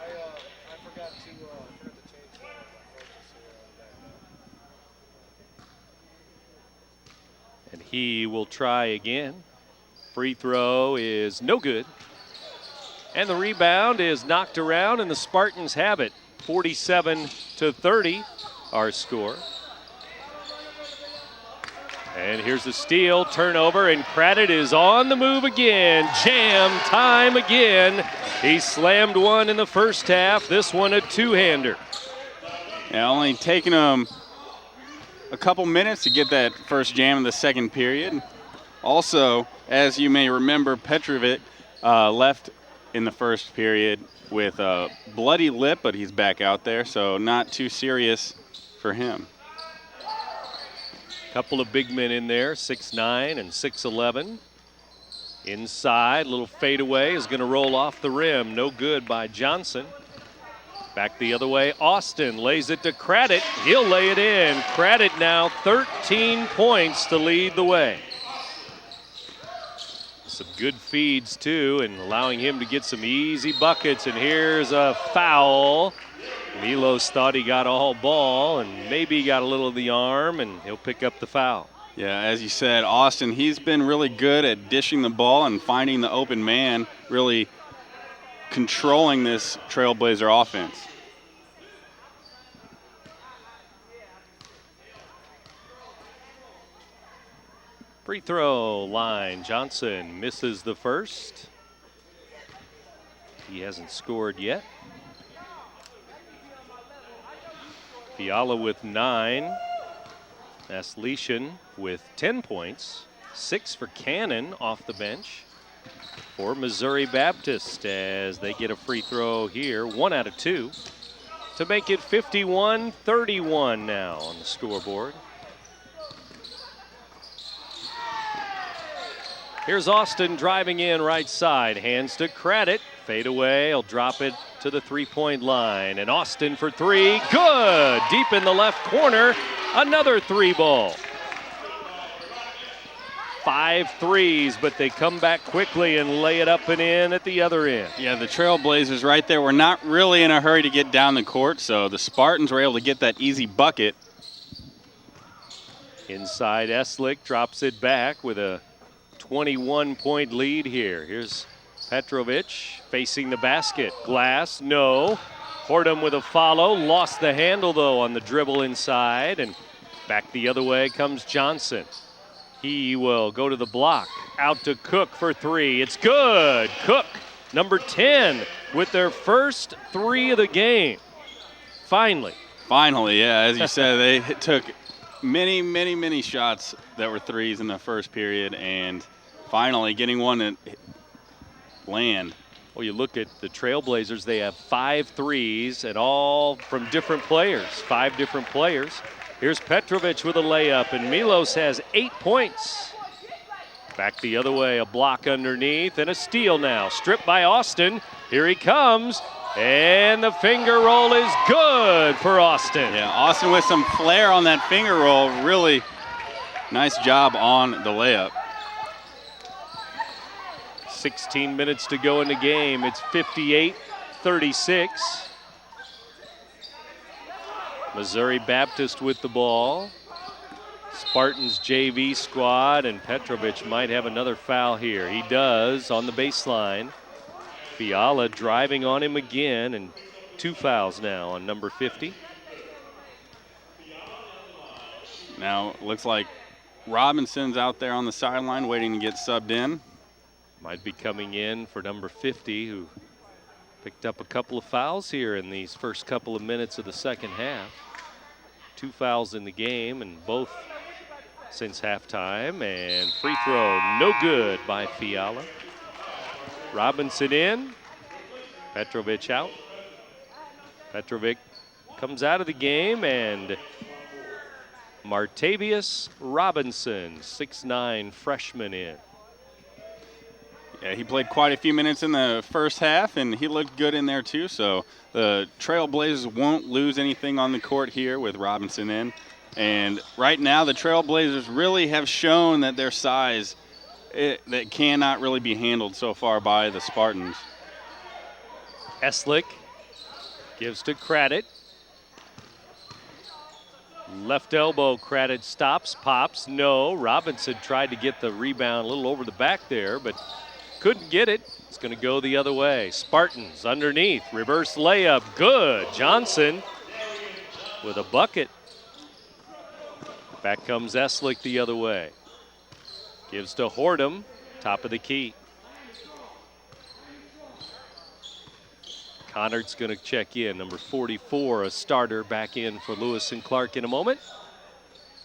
And he will try again. Free throw is no good. And the rebound is knocked around, and the Spartans have it. 47-30, our score. And here's the steal, turnover, and Craddock is on the move again. Jam time again. He slammed one in the first half, this one a two-hander. Yeah, only taking him a couple minutes to get that first jam in the second period. Also, as you may remember, Petrovic left in the first period with a bloody lip, but he's back out there, so not too serious for him. Couple of big men in there, 6'9" and 6'11". Inside, little fadeaway is going to roll off the rim. No good by Johnson. Back the other way, Austin lays it to Craddock. He'll lay it in. Craddock now 13 points to lead the way. Some good feeds too, and allowing him to get some easy buckets. And here's a foul. Milos thought he got all ball, and maybe he got a little of the arm, and he'll pick up the foul. Yeah, as you said, Austin, he's been really good at dishing the ball and finding the open man, really controlling this Trailblazer offense. Free throw line, Johnson misses the first. He hasn't scored yet. Fiala with 9. Eslick with 10 points. 6 for Cannon off the bench for Missouri Baptist as they get a free throw here. 1 out of 2 to make it 51-31 now on the scoreboard. Here's Austin driving in right side. Hands to Craddock. Fade away. He'll drop it to the three-point line. And Austin for 3. Good. Deep in the left corner. Another 3 ball. 5 threes, but they come back quickly and lay it up and in at the other end. Yeah, the Trailblazers right there were not really in a hurry to get down the court, so the Spartans were able to get that easy bucket. Inside, Eslick drops it back with a 21-point lead here. Here's Petrovic facing the basket. Glass, no. Hortum with a follow. Lost the handle, though, on the dribble inside. And back the other way comes Johnson. He will go to the block. Out to Cook for 3. It's good. Cook, number 10, with their first 3 of the game. Finally. Finally, yeah. As you said, they took many shots that were threes in the first period, and finally getting one to land. Well, you look at the Trailblazers, they have 5 threes and all from different players, 5 different players. Here's Petrovic with a layup, and Milos has 8 points. Back the other way, a block underneath, and a steal now. Stripped by Austin. Here he comes, and the finger roll is good for Austin. Yeah, Austin with some flair on that finger roll. Really nice job on the layup. 16 minutes to go in the game. It's 58-36. Missouri Baptist with the ball. Spartans JV squad, and Petrovic might have another foul here. He does on the baseline. Fiala driving on him again, and 2 fouls now on number 50. Now looks like Robinson's out there on the sideline waiting to get subbed in. Might be coming in for number 50, who picked up a couple of fouls here in these first couple of minutes of the second half. 2 fouls in the game, and both since halftime. And free throw, no good by Fiala. Robinson in, Petrovic out. Petrovic comes out of the game, and Martavius Robinson, 6'9" freshman in. Yeah, he played quite a few minutes in the first half, and he looked good in there too. So the Trailblazers won't lose anything on the court here with Robinson in. And right now, the Trailblazers really have shown that their size that cannot really be handled so far by the Spartans. Eslick gives to Craddock. Left elbow, Craddock stops, pops, no. Robinson tried to get the rebound a little over the back there, but couldn't get it. It's going to go the other way. Spartans underneath, reverse layup, good. Johnson with a bucket. Back comes Eslick the other way. Gives to Hordem, top of the key. Connert's going to check in. Number 44, a starter, back in for Lewis and Clark in a moment.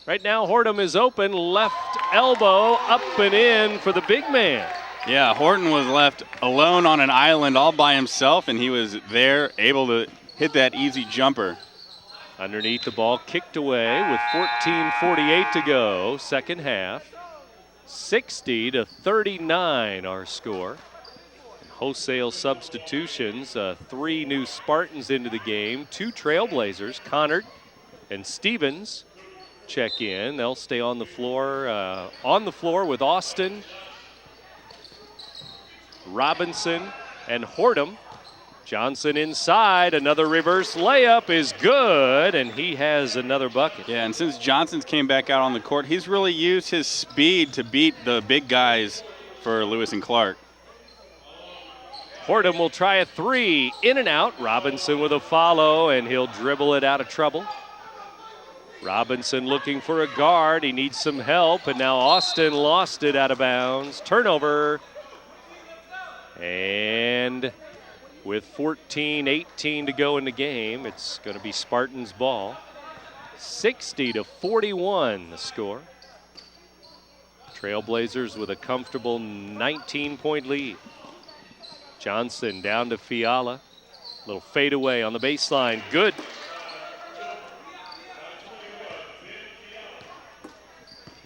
Right now, Hordem is open, left elbow, up and in for the big man. Yeah, Horton was left alone on an island all by himself, and he was there able to hit that easy jumper. Underneath, the ball kicked away with 14:48 to go, second half. 60-39 our score. Wholesale substitutions, 3 new Spartans into the game, 2 Trailblazers, Connert and Stevens check in. They'll stay on the floor with Austin, Robinson, and Hordem. Johnson inside, another reverse layup is good, and he has another bucket. Yeah, and since Johnson's came back out on the court, he's really used his speed to beat the big guys for Lewis and Clark. Hordem will try a 3, in and out. Robinson with a follow, and he'll dribble it out of trouble. Robinson looking for a guard. He needs some help, and now Austin lost it out of bounds. Turnover. And with 14:18 to go in the game, it's going to be Spartans ball. 60-41 the score. Trailblazers with a comfortable 19-point lead. Johnson down to Fiala. Little fadeaway on the baseline. Good.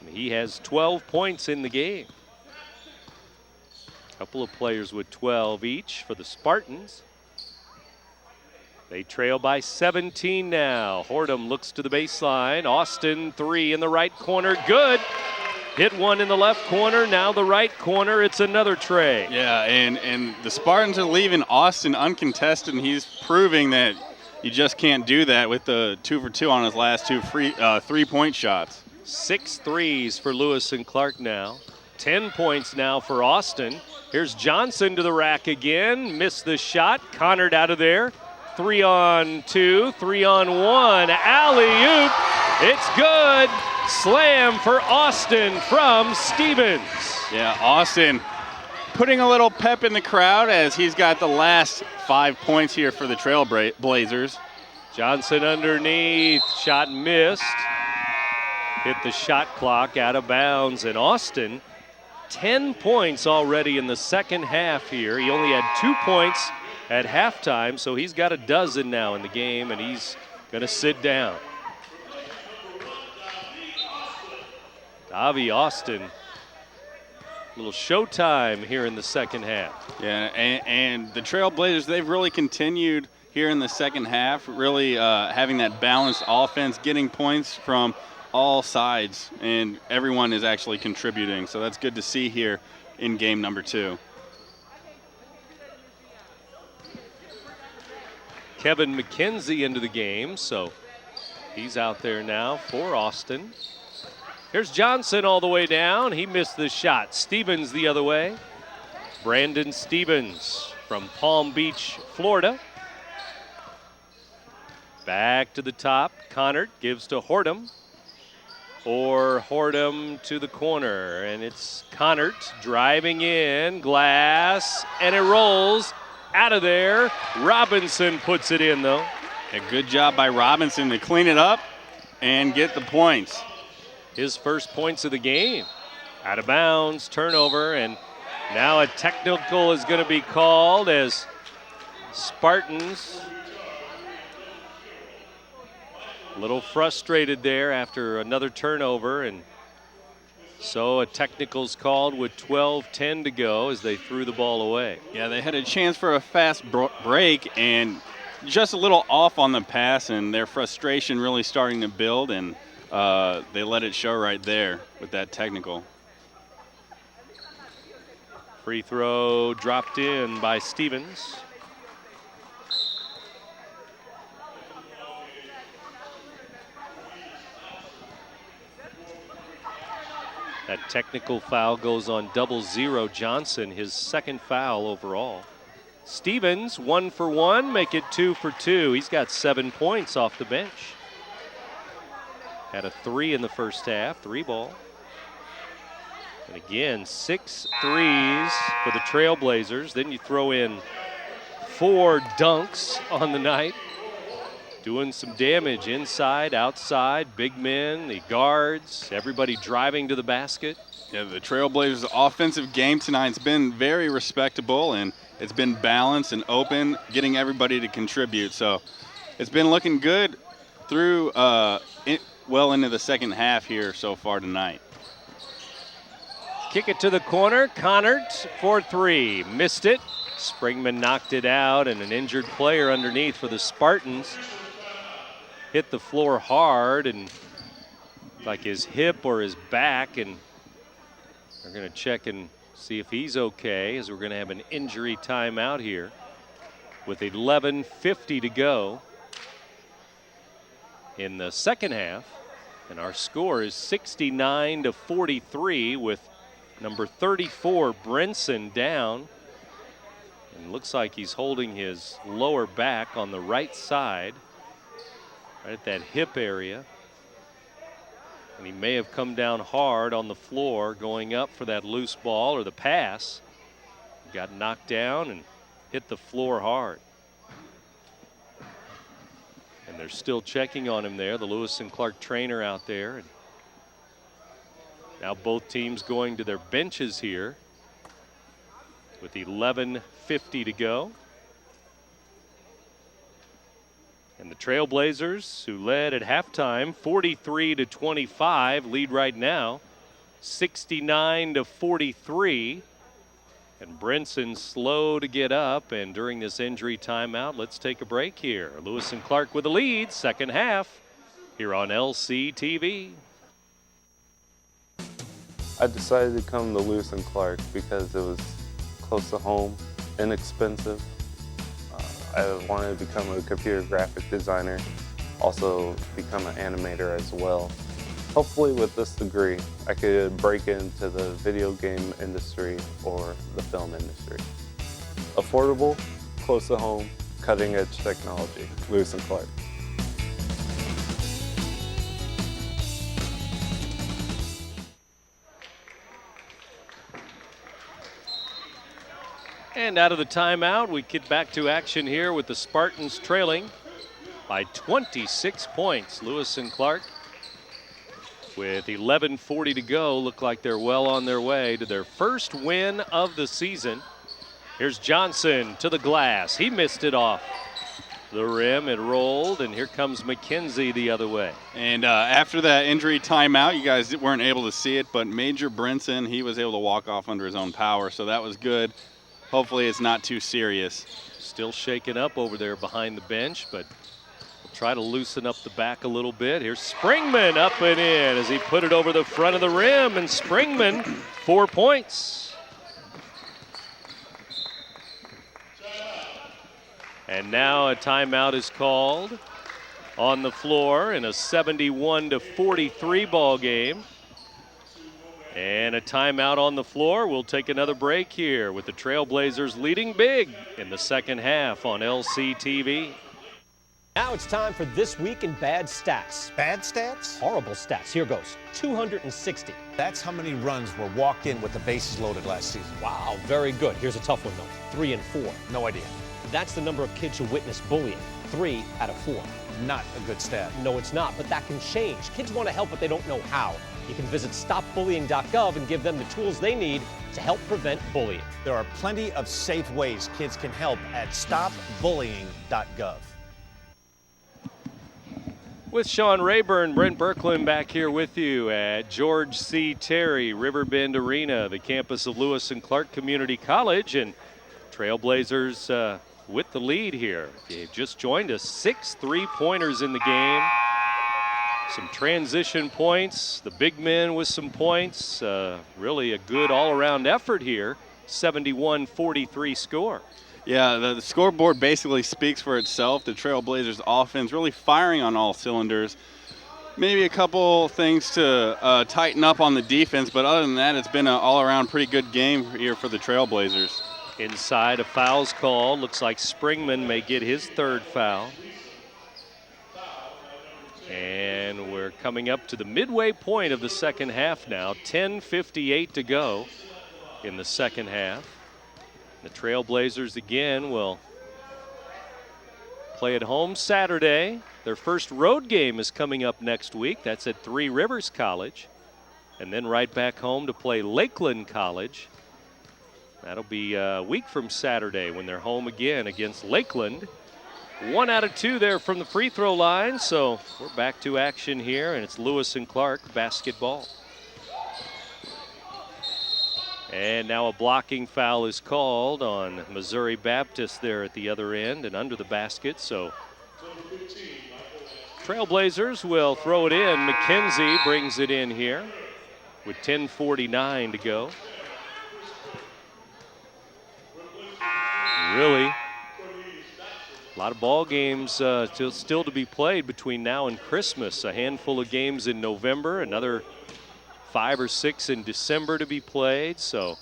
He has 12 points in the game. A couple of players with 12 each for the Spartans. They trail by 17 now. Hordem looks to the baseline. Austin, 3 in the right corner. Good. Hit one in the left corner, now the right corner. It's another tray. Yeah, and the Spartans are leaving Austin uncontested, and he's proving that you just can't do that with the 2 for 2 on his last 2 3-point shots. 6 threes for Lewis and Clark now. 10 points now for Austin. Here's Johnson to the rack again. Missed the shot. Connert out of there. 3-on-2, 3-on-1. Alley-oop. It's good. Slam for Austin from Stevens. Yeah, Austin putting a little pep in the crowd as he's got the last 5 points here for the Trailblazers. Johnson underneath. Shot missed. Hit the shot clock out of bounds. And Austin, 10 points already in the second half here. He only had 2 points at halftime, so he's got a dozen now in the game, and he's going to sit down. Davi Austin, a little showtime here in the second half. Yeah, and the Trailblazers, they've really continued here in the second half, really having that balanced offense, getting points from all sides, and everyone is actually contributing. So that's good to see here in game number 2. Kevin McKenzie into the game, so he's out there now for Austin. Here's Johnson all the way down. He missed the shot. Stevens the other way. Brandon Stevens from Palm Beach, Florida. Back to the top. Connert gives to Hordem. Or Hordem to the corner. And it's Connert driving in. Glass. And it rolls out of there. Robinson puts it in, though. A good job by Robinson to clean it up and get the points. His first points of the game. Out of bounds, turnover, and now a technical is going to be called as Spartans a little frustrated there after another turnover, and so a technical's called with 12:10 to go as they threw the ball away. Yeah, they had a chance for a fast break and just a little off on the pass, and their frustration really starting to build, and they let it show right there with that technical. Free throw dropped in by Stevens. That technical foul goes on 0-0 Johnson, his second foul overall. Stevens, 1 for 1, make it 2 for 2. He's got 7 points off the bench. Had a 3 in the first half, 3 ball. And again, 6 threes for the Trailblazers. Then you throw in 4 dunks on the night. Doing some damage inside, outside, big men, the guards, everybody driving to the basket. Yeah, the Trailblazers' offensive game tonight's been very respectable, and it's been balanced and open, getting everybody to contribute. So it's been looking good through well into the second half here so far tonight. Kick it to the corner. Connert for 3. Missed it. Springman knocked it out, and an injured player underneath for the Spartans. Hit the floor hard, and like his hip or his back, and they're going to check and see if he's okay, as we're going to have an injury timeout here with 11:50 to go in the second half. And our score is 69-43 with number 34, Brinson, down. And looks like he's holding his lower back on the right side, right at that hip area. And he may have come down hard on the floor going up for that loose ball or the pass. He got knocked down and hit the floor hard. And they're still checking on him there, the Lewis and Clark trainer out there. And now both teams going to their benches here with 11:50 to go. And the Trailblazers, who led at halftime 43-25, lead right now 69-43. And Brinson slow to get up, and during this injury timeout, let's take a break here. Lewis and Clark with the lead, second half, here on LCTV. I decided to come to Lewis and Clark because it was close to home, inexpensive. I wanted to become a computer graphic designer, also become an animator as well. Hopefully with this degree, I could break into the video game industry or the film industry. Affordable, close to home, cutting edge technology. Lewis and Clark. And out of the timeout, we get back to action here with the Spartans trailing by 26 points. Lewis and Clark, with 11:40 to go, look like they're well on their way to their first win of the season. Here's Johnson to the glass. He missed it off the rim. It rolled, and here comes McKenzie the other way. And after that injury timeout, you guys weren't able to see it, but Major Brinson, he was able to walk off under his own power, so that was good. Hopefully it's not too serious. Still shaken up over there behind the bench, but we'll try to loosen up the back a little bit. Here's Springman up and in as he put it over the front of the rim, and Springman, 4 points. And now a timeout is called on the floor in a 71-43 ball game. And a timeout on the floor. We'll take another break here with the Trailblazers leading big in the second half on LCTV. Now it's time for This Week in Bad Stats. Bad stats? Horrible stats. Here goes. 260. That's how many runs were walked in with the bases loaded last season. Wow, very good. Here's a tough one, though. 3 and 4. No idea. That's the number of kids who witness bullying. 3 out of 4. Not a good stat. No, it's not, but that can change. Kids want to help, but they don't know how. You can visit stopbullying.gov and give them the tools they need to help prevent bullying. There are plenty of safe ways kids can help at stopbullying.gov. With Sean Rayburn, Brent Berkland back here with you at George C. Terry Riverbend Arena, the campus of Lewis and Clark Community College, and Trailblazers with the lead here. They've just joined us, 6 3-pointers in the game. Some transition points, the big men with some points. Really a good all-around effort here. 71-43 score. Yeah, the scoreboard basically speaks for itself. The Trailblazers offense really firing on all cylinders. Maybe a couple things to tighten up on the defense, but other than that, it's been an all-around pretty good game here for the Trailblazers. Inside, a foul's called. Looks like Springman may get his 3rd foul. And we're We're coming up to the midway point of the second half now. 10:58 to go in the second half. The Trailblazers again will play at home Saturday. Their first road game is coming up next week. That's at Three Rivers College. And then right back home to play Lakeland College. That'll be a week from Saturday when they're home again against Lakeland. 1 out of 2 there from the free throw line, so we're back to action here, and it's Lewis and Clark basketball. And now a blocking foul is called on Missouri Baptist there at the other end and under the basket, so Trailblazers will throw it in. McKenzie brings it in here with 10:49 to go. Really, a lot of ball games still to be played between now and Christmas. A handful of games in November, another 5 or 6 in December to be played. So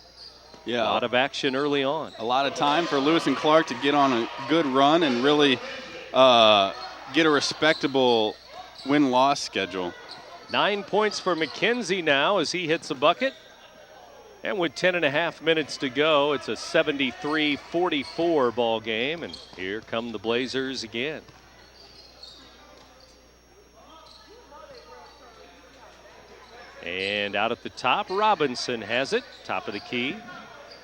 yeah, a lot of action early on. A lot of time for Lewis and Clark to get on a good run and really get a respectable win-loss schedule. 9 points for McKenzie now as he hits a bucket. And with 10.5 minutes to go, it's a 73-44 ball game. And here come the Blazers again. And out at the top, Robinson has it, top of the key.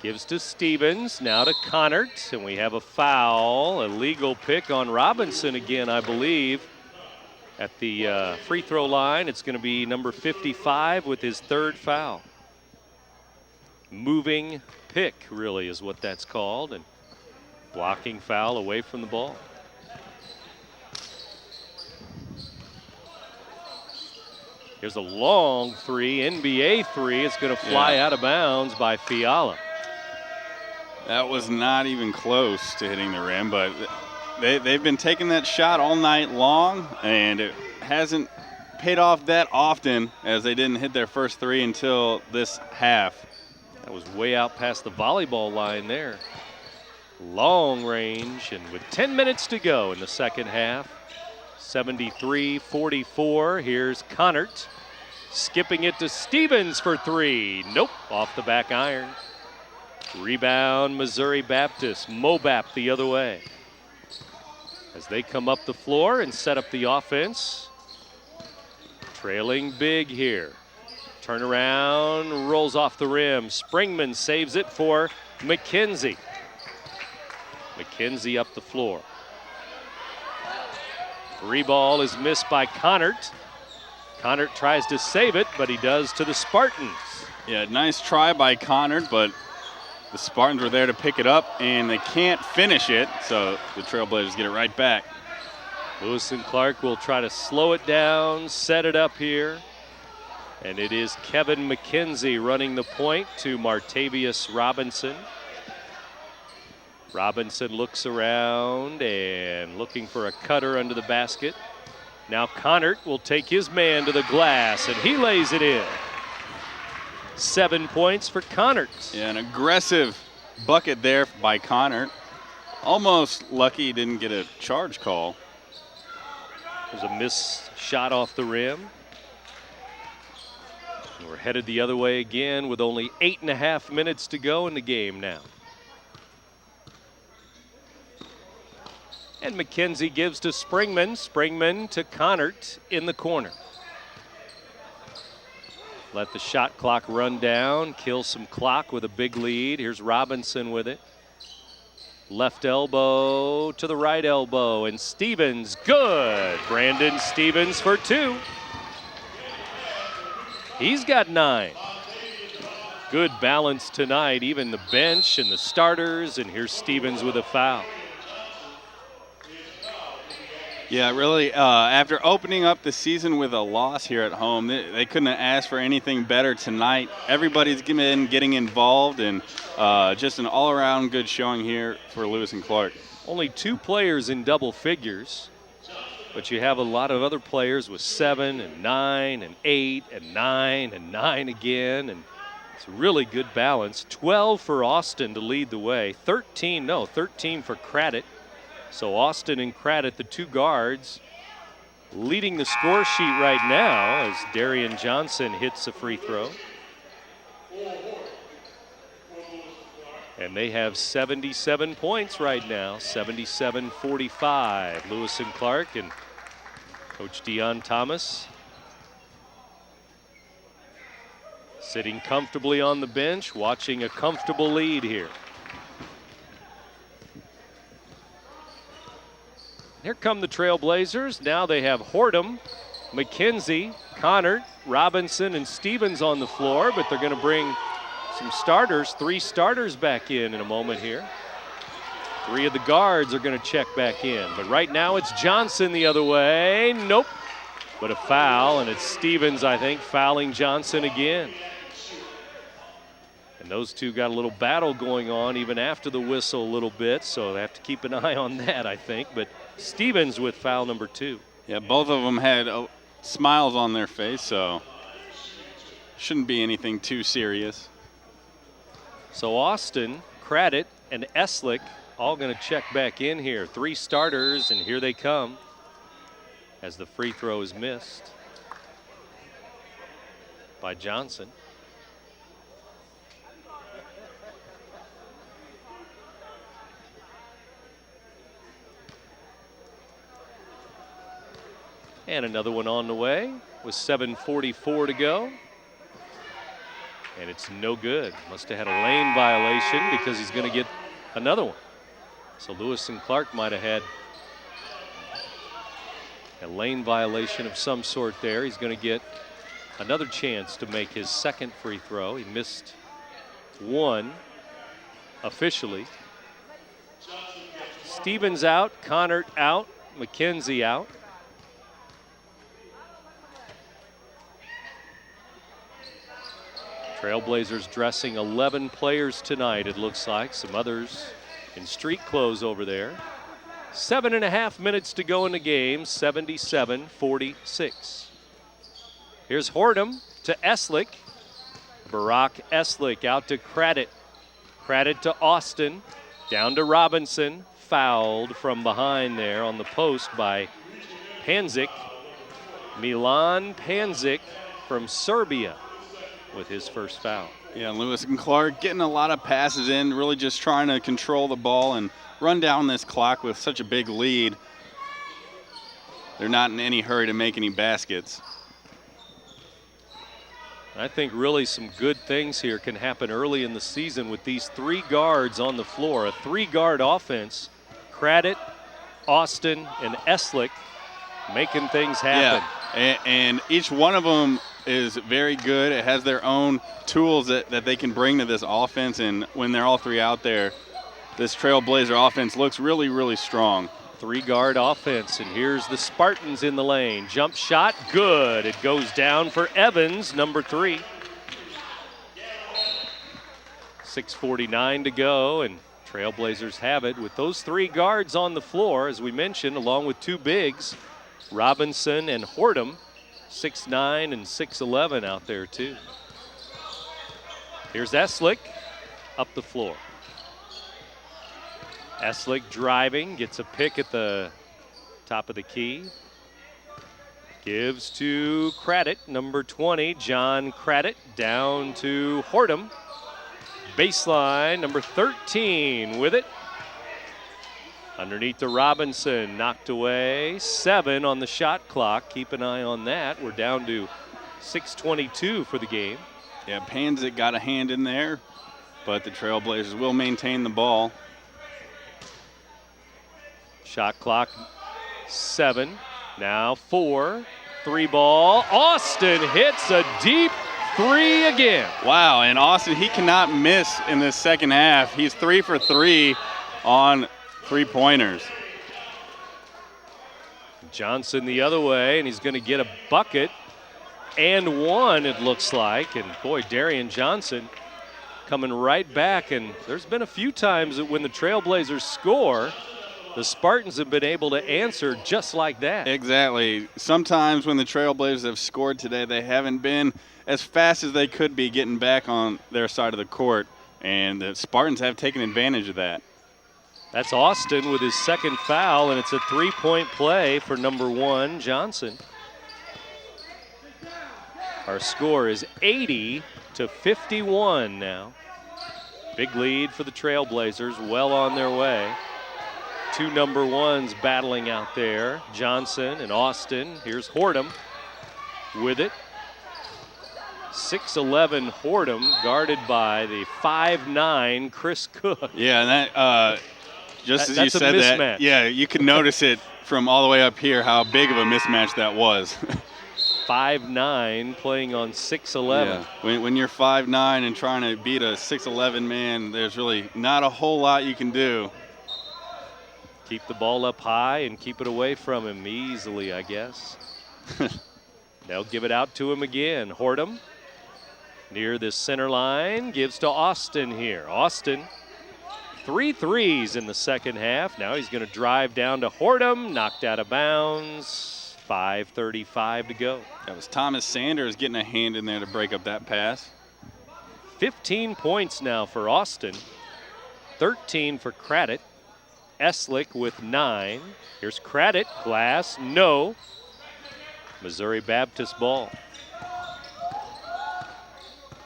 Gives to Stevens, now to Connert, and we have a foul, a legal pick on Robinson again, I believe. At the free throw line, it's going to be number 55 with his 3rd foul. Moving pick, really, is what that's called, and blocking foul away from the ball. Here's a long 3, NBA 3. It's going to fly out of bounds by Fiala. That was not even close to hitting the rim, but they've been taking that shot all night long, and it hasn't paid off that often as they didn't hit their first 3 until this half. That was way out past the volleyball line there. Long range, and with 10 minutes to go in the second half, 73-44. Here's Connert, skipping it to Stevens for 3. Nope, off the back iron. Rebound, Missouri Baptist. Mobap the other way. As they come up the floor and set up the offense. Trailing big here. Turnaround, rolls off the rim. Springman saves it for McKenzie. McKenzie up the floor. 3 ball is missed by Connert. Connert tries to save it, but he does to the Spartans. Yeah, nice try by Connert, but the Spartans were there to pick it up, and they can't finish it, so the Trailblazers get it right back. Lewis and Clark will try to slow it down, set it up here. And it is Kevin McKenzie running the point to Martavius Robinson. Robinson looks around and looking for a cutter under the basket. Now Connert will take his man to the glass, and he lays it in. 7 points for Connert. Yeah, an aggressive bucket there by Connert. Almost lucky he didn't get a charge call. There's a missed shot off the rim. We're headed the other way again with only 8.5 minutes to go in the game now. And McKenzie gives to Springman. Springman to Connert in the corner. Let the shot clock run down, kill some clock with a big lead. Here's Robinson with it. Left elbow to the right elbow, and Stevens, good. Brandon Stevens for 2. He's got 9. Good balance tonight, even the bench and the starters, and here's Stevens with a foul. Yeah, really, after opening up the season with a loss here at home, they couldn't have asked for anything better tonight. Everybody's been getting involved, and just an all-around good showing here for Lewis and Clark. Only 2 players in double figures. But you have a lot of other players with 7 and 9 and 8 and 9 and 9 again, and it's a really good balance. 12 for Austin to lead the way. 13 for Craddock. So Austin and Craddock, the 2 guards, leading the score sheet right now as Darian Johnson hits a free throw. And they have 77 points right now, 77-45. Lewis and Clark and Coach Dion Thomas sitting comfortably on the bench, watching a comfortable lead here. Here come the Trailblazers. Now they have Hortum, McKenzie, Connard, Robinson, and Stevens on the floor, but they're going to bring some starters, 3 starters back in a moment here. 3 of the guards are going to check back in, but right now it's Johnson the other way. Nope, but a foul, and it's Stevens, I think, fouling Johnson again. And those two got a little battle going on even after the whistle a little bit, so they have to keep an eye on that, I think. But Stevens with foul number 2. Yeah, both of them had smiles on their face, so shouldn't be anything too serious. So Austin, Craddock, and Eslick all going to check back in here. 3 starters, and here they come as the free throw is missed by Johnson. And another one on the way with 7:44 to go. And it's no good. Must have had a lane violation because he's going to get another one. So Lewis and Clark might have had a lane violation of some sort there. He's going to get another chance to make his second free throw. He missed one officially. Stevens out, Connard out, McKenzie out. Trailblazers dressing 11 players tonight, it looks like. Some others in street clothes over there. 7.5 minutes to go in the game, 77-46. Here's Hortum to Eslick. Barack Eslick out to Craddock. Craddock to Austin. Down to Robinson. Fouled from behind there on the post by Panzic. Milan Panzic from Serbia with his first foul. Yeah, Lewis and Clark getting a lot of passes in, really just trying to control the ball and run down this clock with such a big lead. They're not in any hurry to make any baskets. I think really some good things here can happen early in the season with these 3 guards on the floor. A 3-guard offense. Craddock, Austin, and Eslick making things happen. Yeah, and each one of them is very good. It has their own tools that they can bring to this offense, and when they're all 3 out there, this Trailblazer offense looks really, really strong. 3-guard offense, and here's the Spartans in the lane. Jump shot, good. It goes down for Evans, number 3. 6:49 to go, and Trailblazers have it with those 3 guards on the floor, as we mentioned, along with 2 bigs, Robinson and Hortum. 6'9" and 6'11" out there too. Here's Eslick up the floor. Eslick driving, gets a pick at the top of the key. Gives to Craddock, number 20, John Craddock, down to Hortum. Baseline, number 13 with it. Underneath to Robinson, knocked away. 7 on the shot clock. Keep an eye on that. We're down to 6:22 for the game. Yeah, Panzic got a hand in there, but the Trailblazers will maintain the ball. Shot clock 7. Now 4. 3 ball. Austin hits a deep 3 again. Wow, and Austin, he cannot miss in this second half. He's 3 for 3 on 3-pointers. Johnson the other way, and he's going to get a bucket and 1, it looks like. And boy, Darian Johnson coming right back. And there's been a few times that when the Trailblazers score, the Spartans have been able to answer just like that. Exactly. Sometimes when the Trailblazers have scored today, they haven't been as fast as they could be getting back on their side of the court. And the Spartans have taken advantage of that. That's Austin with his second foul, and it's a three-point play for number 1, Johnson. Our score is 80-51 now. Big lead for the Trailblazers, well on their way. 2 number 1s battling out there, Johnson and Austin. Here's Hortum with it. 6'11" Hortum, guarded by the 5'9" Chris Cook. Yeah, and that just as you said that, yeah, you can notice it from all the way up here how big of a mismatch that was. 5'9" playing on 6'11". Yeah. When you're 5'9" and trying to beat a 6'11" man, there's really not a whole lot you can do. Keep the ball up high and keep it away from him easily, I guess. They'll give it out to him again. Hortum near the center line, gives to Austin here. Austin, 3 threes in the second half. Now he's going to drive down to Hortum, knocked out of bounds. 5:35 to go. That was Thomas Sanders getting a hand in there to break up that pass. 15 points now for Austin, 13 for Craddock. Eslick with 9. Here's Craddock, glass, no. Missouri Baptist ball.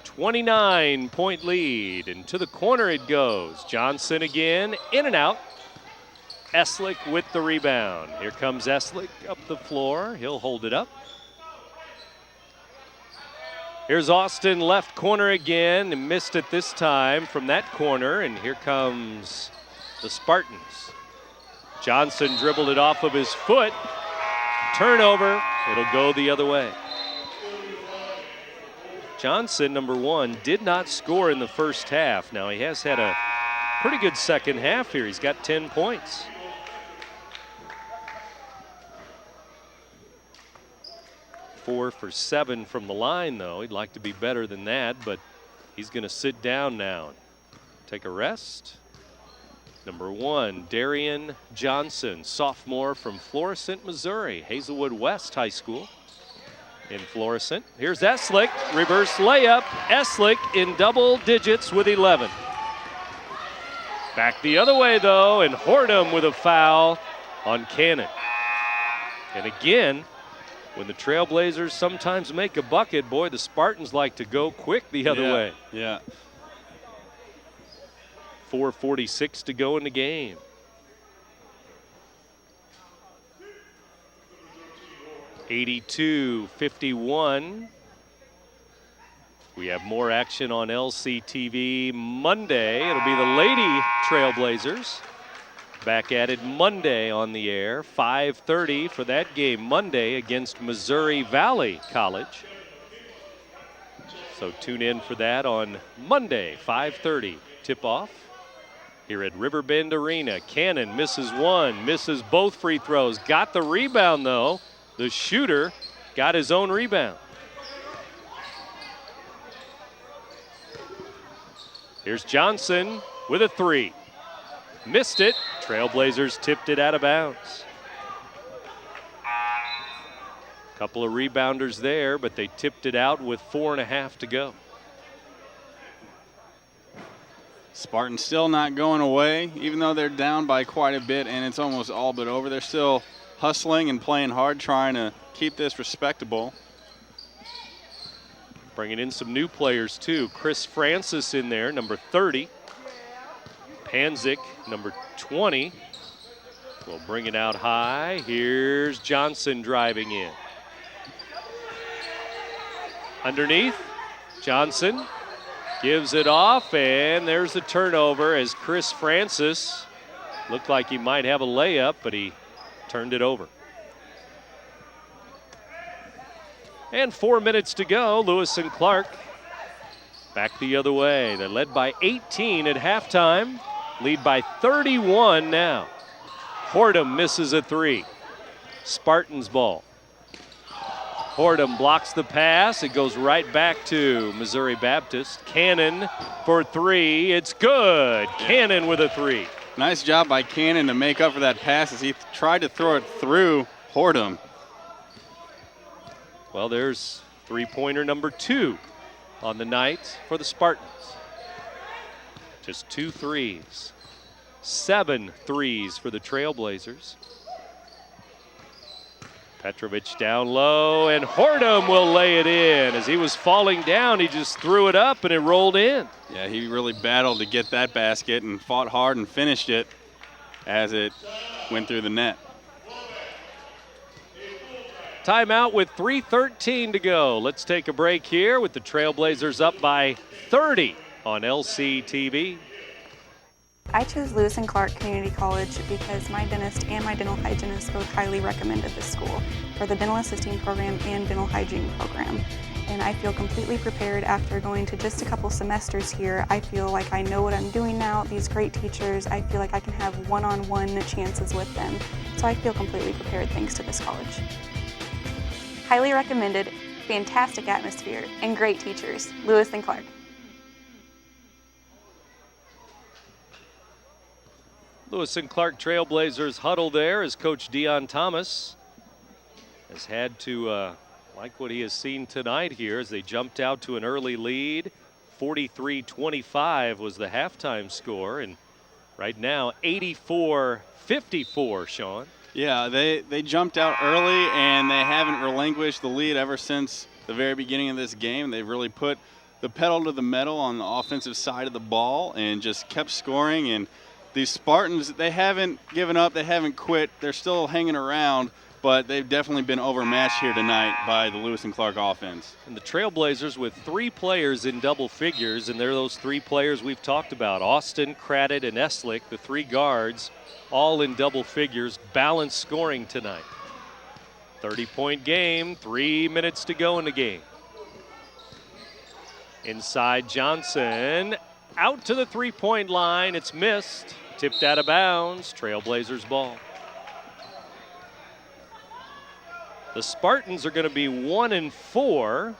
29-point lead, and to the corner it goes. Johnson again, in and out. Eslick with the rebound. Here comes Eslick up the floor. He'll hold it up. Here's Austin, left corner again, and missed it this time from that corner, and here comes the Spartans. Johnson dribbled it off of his foot. Turnover, it'll go the other way. Johnson, number 1, did not score in the first half. Now he has had a pretty good second half here. He's got 10 points. Four for 7 from the line, though. He'd like to be better than that, but he's going to sit down now and take a rest. Number 1, Darian Johnson, sophomore from Florissant, Missouri, Hazelwood West High School in Florissant. Here's Eslick, reverse layup. Eslick in double digits with 11. Back the other way, though, and Hortum with a foul on Cannon. And again, when the Trailblazers sometimes make a bucket, boy, the Spartans like to go quick the other way. Yeah. 4:46 to go in the game. (82-51). We have more action on LCTV Monday. It'll be the Lady Trailblazers back at it Monday on the air. 5:30 for that game Monday against Missouri Valley College. So tune in for that on Monday, 5:30 tip-off here at Riverbend Arena. Cannon misses one, misses both free throws. Got the rebound, though. The shooter got his own rebound. Here's Johnson with a 3. Missed it. Trailblazers tipped it out of bounds. Couple of rebounders there, but they tipped it out with 4.5 to go. Spartans still not going away, even though they're down by quite a bit and it's almost all but over. They're still hustling and playing hard, trying to keep this respectable. Bringing in some new players, too. Chris Francis in there, number 30. Panzik, number 20. We'll bring it out high. Here's Johnson driving in. Underneath, Johnson gives it off, and there's the turnover as Chris Francis looked like he might have a layup, but he turned it over. And 4 minutes to go. Lewis and Clark back the other way. They led by 18 at halftime. Lead by 31 now. Hortum misses a 3. Spartans ball. Hortum blocks the pass. It goes right back to Missouri Baptist. Cannon for 3. It's good. Cannon with a 3. Nice job by Cannon to make up for that pass as he tried to throw it through Hortum. Well, there's three-pointer number 2 on the night for the Spartans. Just 2 threes. 7 threes for the Trailblazers. Petrovic down low, and Hordem will lay it in. As he was falling down, he just threw it up and it rolled in. Yeah, he really battled to get that basket and fought hard and finished it as it went through the net. Timeout with 3:13 to go. Let's take a break here with the Trailblazers up by 30 on LCTV. I chose Lewis and Clark Community College because my dentist and my dental hygienist both highly recommended this school for the dental assisting program and dental hygiene program. And I feel completely prepared after going to just a couple semesters here. I feel like I know what I'm doing now. These great teachers, I feel like I can have one-on-one chances with them. So I feel completely prepared thanks to this college. Highly recommended, fantastic atmosphere, and great teachers. Lewis and Clark. Lewis and Clark Trailblazers huddle there as Coach Dion Thomas has had to like what he has seen tonight here as they jumped out to an early lead. 43-25 was the halftime score, and right now 84-54, Sean. Yeah, they jumped out early, and they haven't relinquished the lead ever since the very beginning of this game. They've really put the pedal to the metal on the offensive side of the ball and just kept scoring. And these Spartans, they haven't given up, they haven't quit. They're still hanging around, but they've definitely been overmatched here tonight by the Lewis and Clark offense. And the Trailblazers with 3 players in double figures, and they're those 3 players we've talked about. Austin, Craddock, and Eslick, the 3 guards, all in double figures, balanced scoring tonight. 30-point game, 3 minutes to go in the game. Inside Johnson, out to the 3-point line, it's missed. Tipped out of bounds, Trailblazers ball. The Spartans are going to be 1-4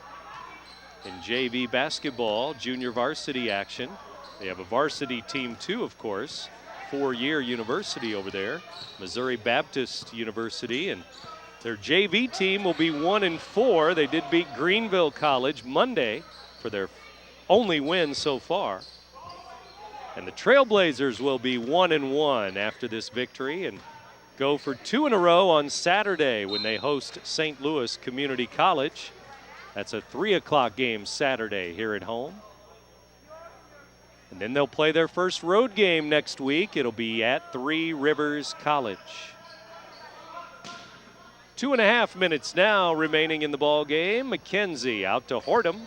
in JV basketball, junior varsity action. They have a varsity team too, of course, 4-year university over there, Missouri Baptist University, and their JV team will be 1-4. They did beat Greenville College Monday for their only win so far. And the Trailblazers will be 1-1 after this victory and go for 2 in a row on Saturday when they host St. Louis Community College. That's a 3 o'clock game Saturday here at home. And then they'll play their first road game next week. It'll be at 3 Rivers College. 2.5 minutes now remaining in the ball game. McKenzie out to Hordem.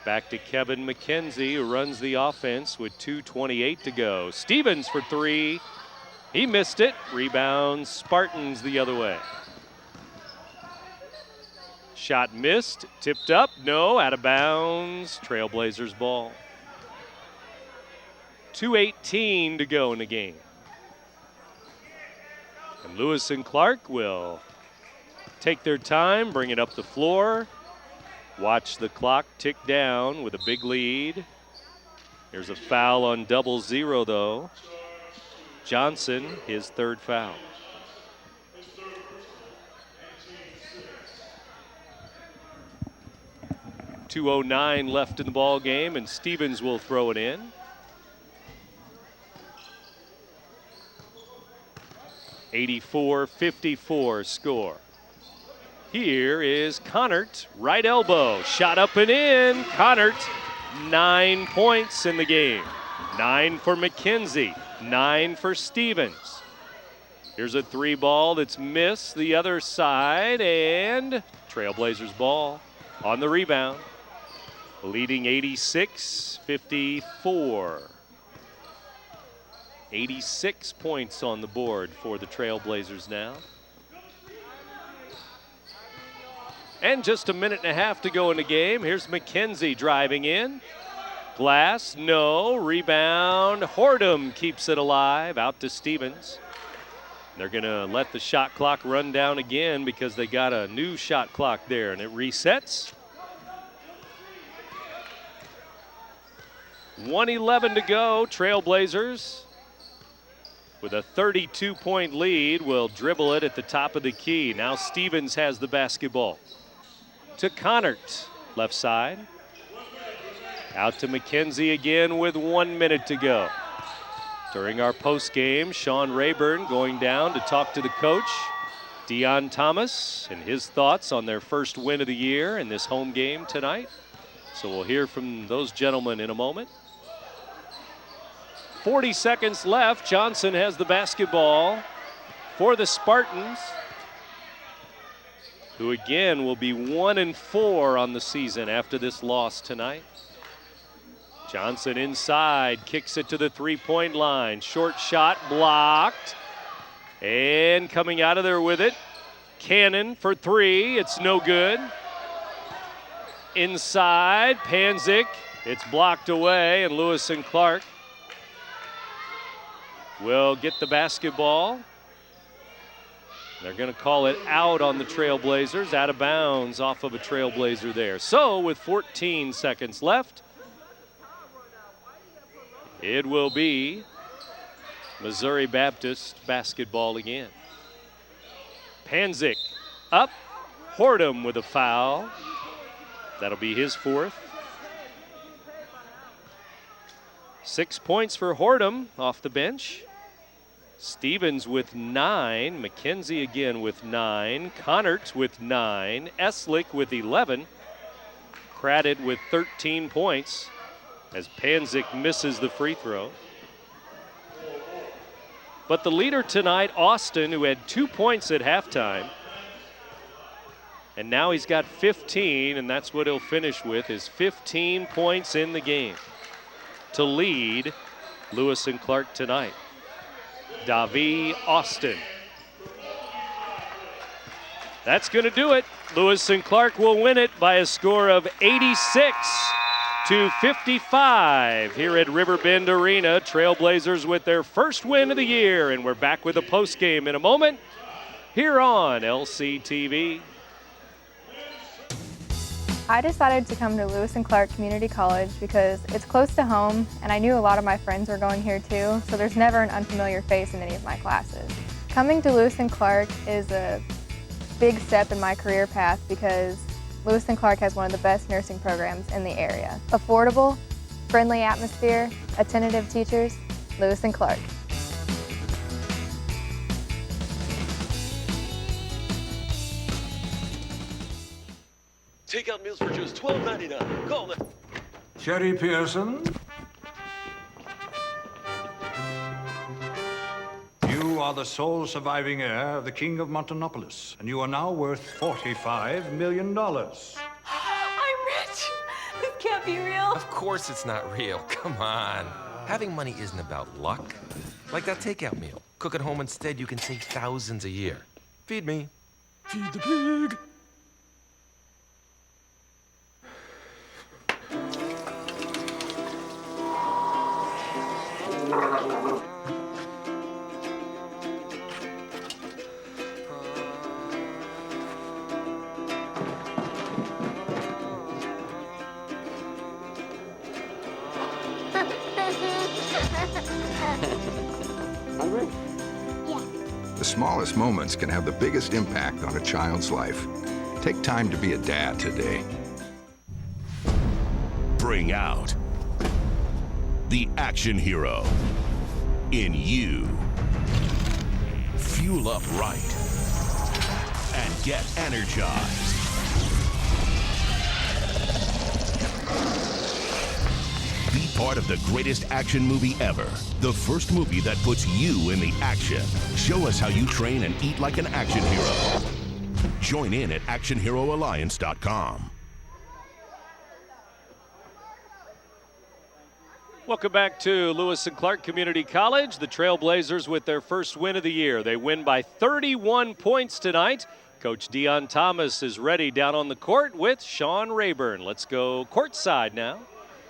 Back to Kevin McKenzie, who runs the offense with 2:28 to go. Stevens for 3. He missed it. Rebound, Spartans the other way. Shot missed, tipped up, no, out of bounds. Trailblazers ball. 2:18 to go in the game. And Lewis and Clark will take their time, bring it up the floor. Watch the clock tick down with a big lead. There's a foul on 0-0 though. Johnson, his 3rd foul. .209 left in the ball game, and Stevens will throw it in. .84-54 score. Here is Connert, right elbow, shot up and in. Connert, 9 points in the game. 9 for McKenzie, 9 for Stevens. Here's a 3 ball that's missed the other side, and Trailblazers ball on the rebound. Leading 86-54. 86 points on the board for the Trailblazers now. And just a minute and a half to go in the game. Here's McKenzie driving in. Glass, no. Rebound. Hordem keeps it alive. Out to Stevens. They're going to let the shot clock run down again because they got a new shot clock there, and it resets. 1:11 to go. Trailblazers with a 32-point lead will dribble it at the top of the key. Now Stevens has the basketball. To Connert, left side. Out to McKenzie again with 1 minute to go. During our post game, Sean Rayburn going down to talk to the coach, Dion Thomas, and his thoughts on their first win of the year in this home game tonight. So we'll hear from those gentlemen in a moment. 40 seconds left. Johnson has the basketball for the Spartans, who again will be 1-4 on the season after this loss tonight. Johnson inside, kicks it to the three-point line. Short shot blocked. And coming out of there with it, Cannon for three. It's no good. Inside, Panzik. It's blocked away, and Lewis and Clark will get the basketball. They're going to call it out on the Trailblazers, out of bounds off of a Trailblazer there. So with 14 seconds left, it will be Missouri Baptist basketball again. Panzik up, Hordham with a foul. That'll be his fourth. 6 points for Hordham off the bench. Stevens with 9, McKenzie again with 9, Connerts with 9, Eslick with 11, Craddock with 13 points as Panzik misses the free throw. But the leader tonight, Austin, who had 2 points at halftime, and now he's got 15, and that's what he'll finish with, is 15 points in the game to lead Lewis and Clark tonight. Davi Austin. That's going to do it. Lewis and Clark will win it by a score of 86-55 here at Riverbend Arena. Trailblazers with their first win of the year, and we're back with a post game in a moment here on LCTV. I decided to come to Lewis and Clark Community College because it's close to home and I knew a lot of my friends were going here too, so there's never an unfamiliar face in any of my classes. Coming to Lewis and Clark is a big step in my career path because Lewis and Clark has one of the best nursing programs in the area. Affordable, friendly atmosphere, attentive teachers, Lewis and Clark. Takeout meals for just $12.99. Call them. Sherry Pearson. You are the sole surviving heir of the King of Montonopolis, and you are now worth $45 million. I'm rich. This can't be real. Of course it's not real. Come on. Having money isn't about luck. Like that takeout meal. Cook at home instead, you can save thousands a year. Feed me. Feed the pig. The smallest moments can have the biggest impact on a child's life. Take time to be a dad today. Bring out the action hero in you. Fuel up right and get energized. Be part of the greatest action movie ever. The first movie that puts you in the action. Show us how you train and eat like an action hero. Join in at actionheroalliance.com. Welcome back to Lewis and Clark Community College. The Trailblazers with their first win of the year. They win by 31 points tonight. Coach Dion Thomas is ready down on the court with Sean Rayburn. Let's go courtside now.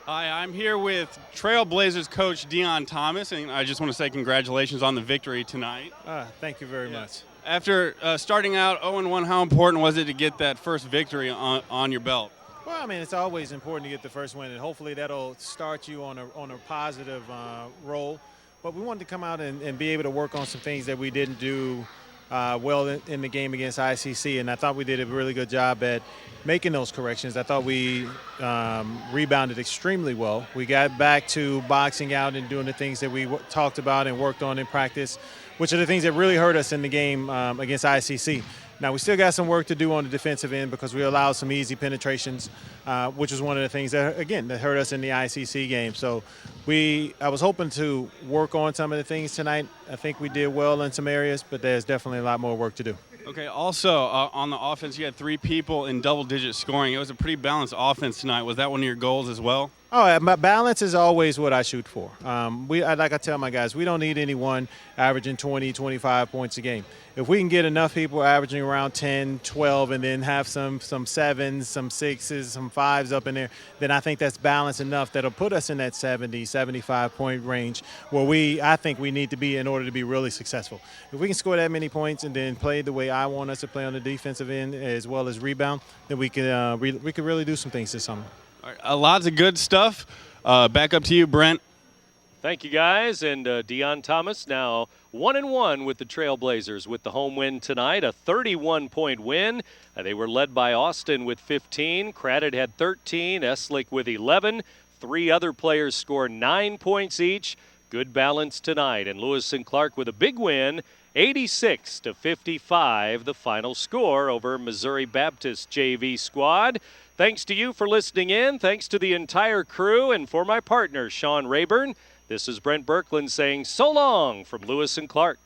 Hi, I'm here with Trailblazers coach Dion Thomas, and I just want to say congratulations on the victory tonight. Thank you very much. After starting out 0-1, how important was it to get that first victory on your belt? Well, I mean, it's always important to get the first win, and hopefully that'll start you on a positive roll. But we wanted to come out and be able to work on some things that we didn't do well in the game against ICC, and I thought we did a really good job at making those corrections. I thought we rebounded extremely well. We got back to boxing out and doing the things that we talked about and worked on in practice, which are the things that really hurt us in the game against ICC. Now, we still got some work to do on the defensive end because we allowed some easy penetrations, which was one of the things that, again, that hurt us in the ICC game. So I was hoping to work on some of the things tonight. I think we did well in some areas, but there's definitely a lot more work to do. Okay, also on the offense, you had 3 people in double-digit scoring. It was a pretty balanced offense tonight. Was that one of your goals as well? Oh, my balance is always what I shoot for. Like I tell my guys, we don't need anyone averaging 20, 25 points a game. If we can get enough people averaging around 10, 12, and then have some 7s, some 6s, some 5s up in there, then I think that's balanced enough that'll put us in that 70, 75-point range where I think we need to be in order to be really successful. If we can score that many points and then play the way I want us to play on the defensive end as well as rebound, then we could really do some things this summer. All right, lots of good stuff. Back up to you, Brent. Thank you, guys. And Deon Thomas now 1-1 with the Trailblazers with the home win tonight, a 31-point win. They were led by Austin with 15. Craddock had 13. Eslick with 11. 3 other players scored 9 points each. Good balance tonight. And Lewis and Clark with a big win, 86-55, the final score over Missouri Baptist JV squad. Thanks to you for listening in. Thanks to the entire crew. And for my partner, Sean Rayburn, this is Brent Birkeland saying so long from Lewis and Clark.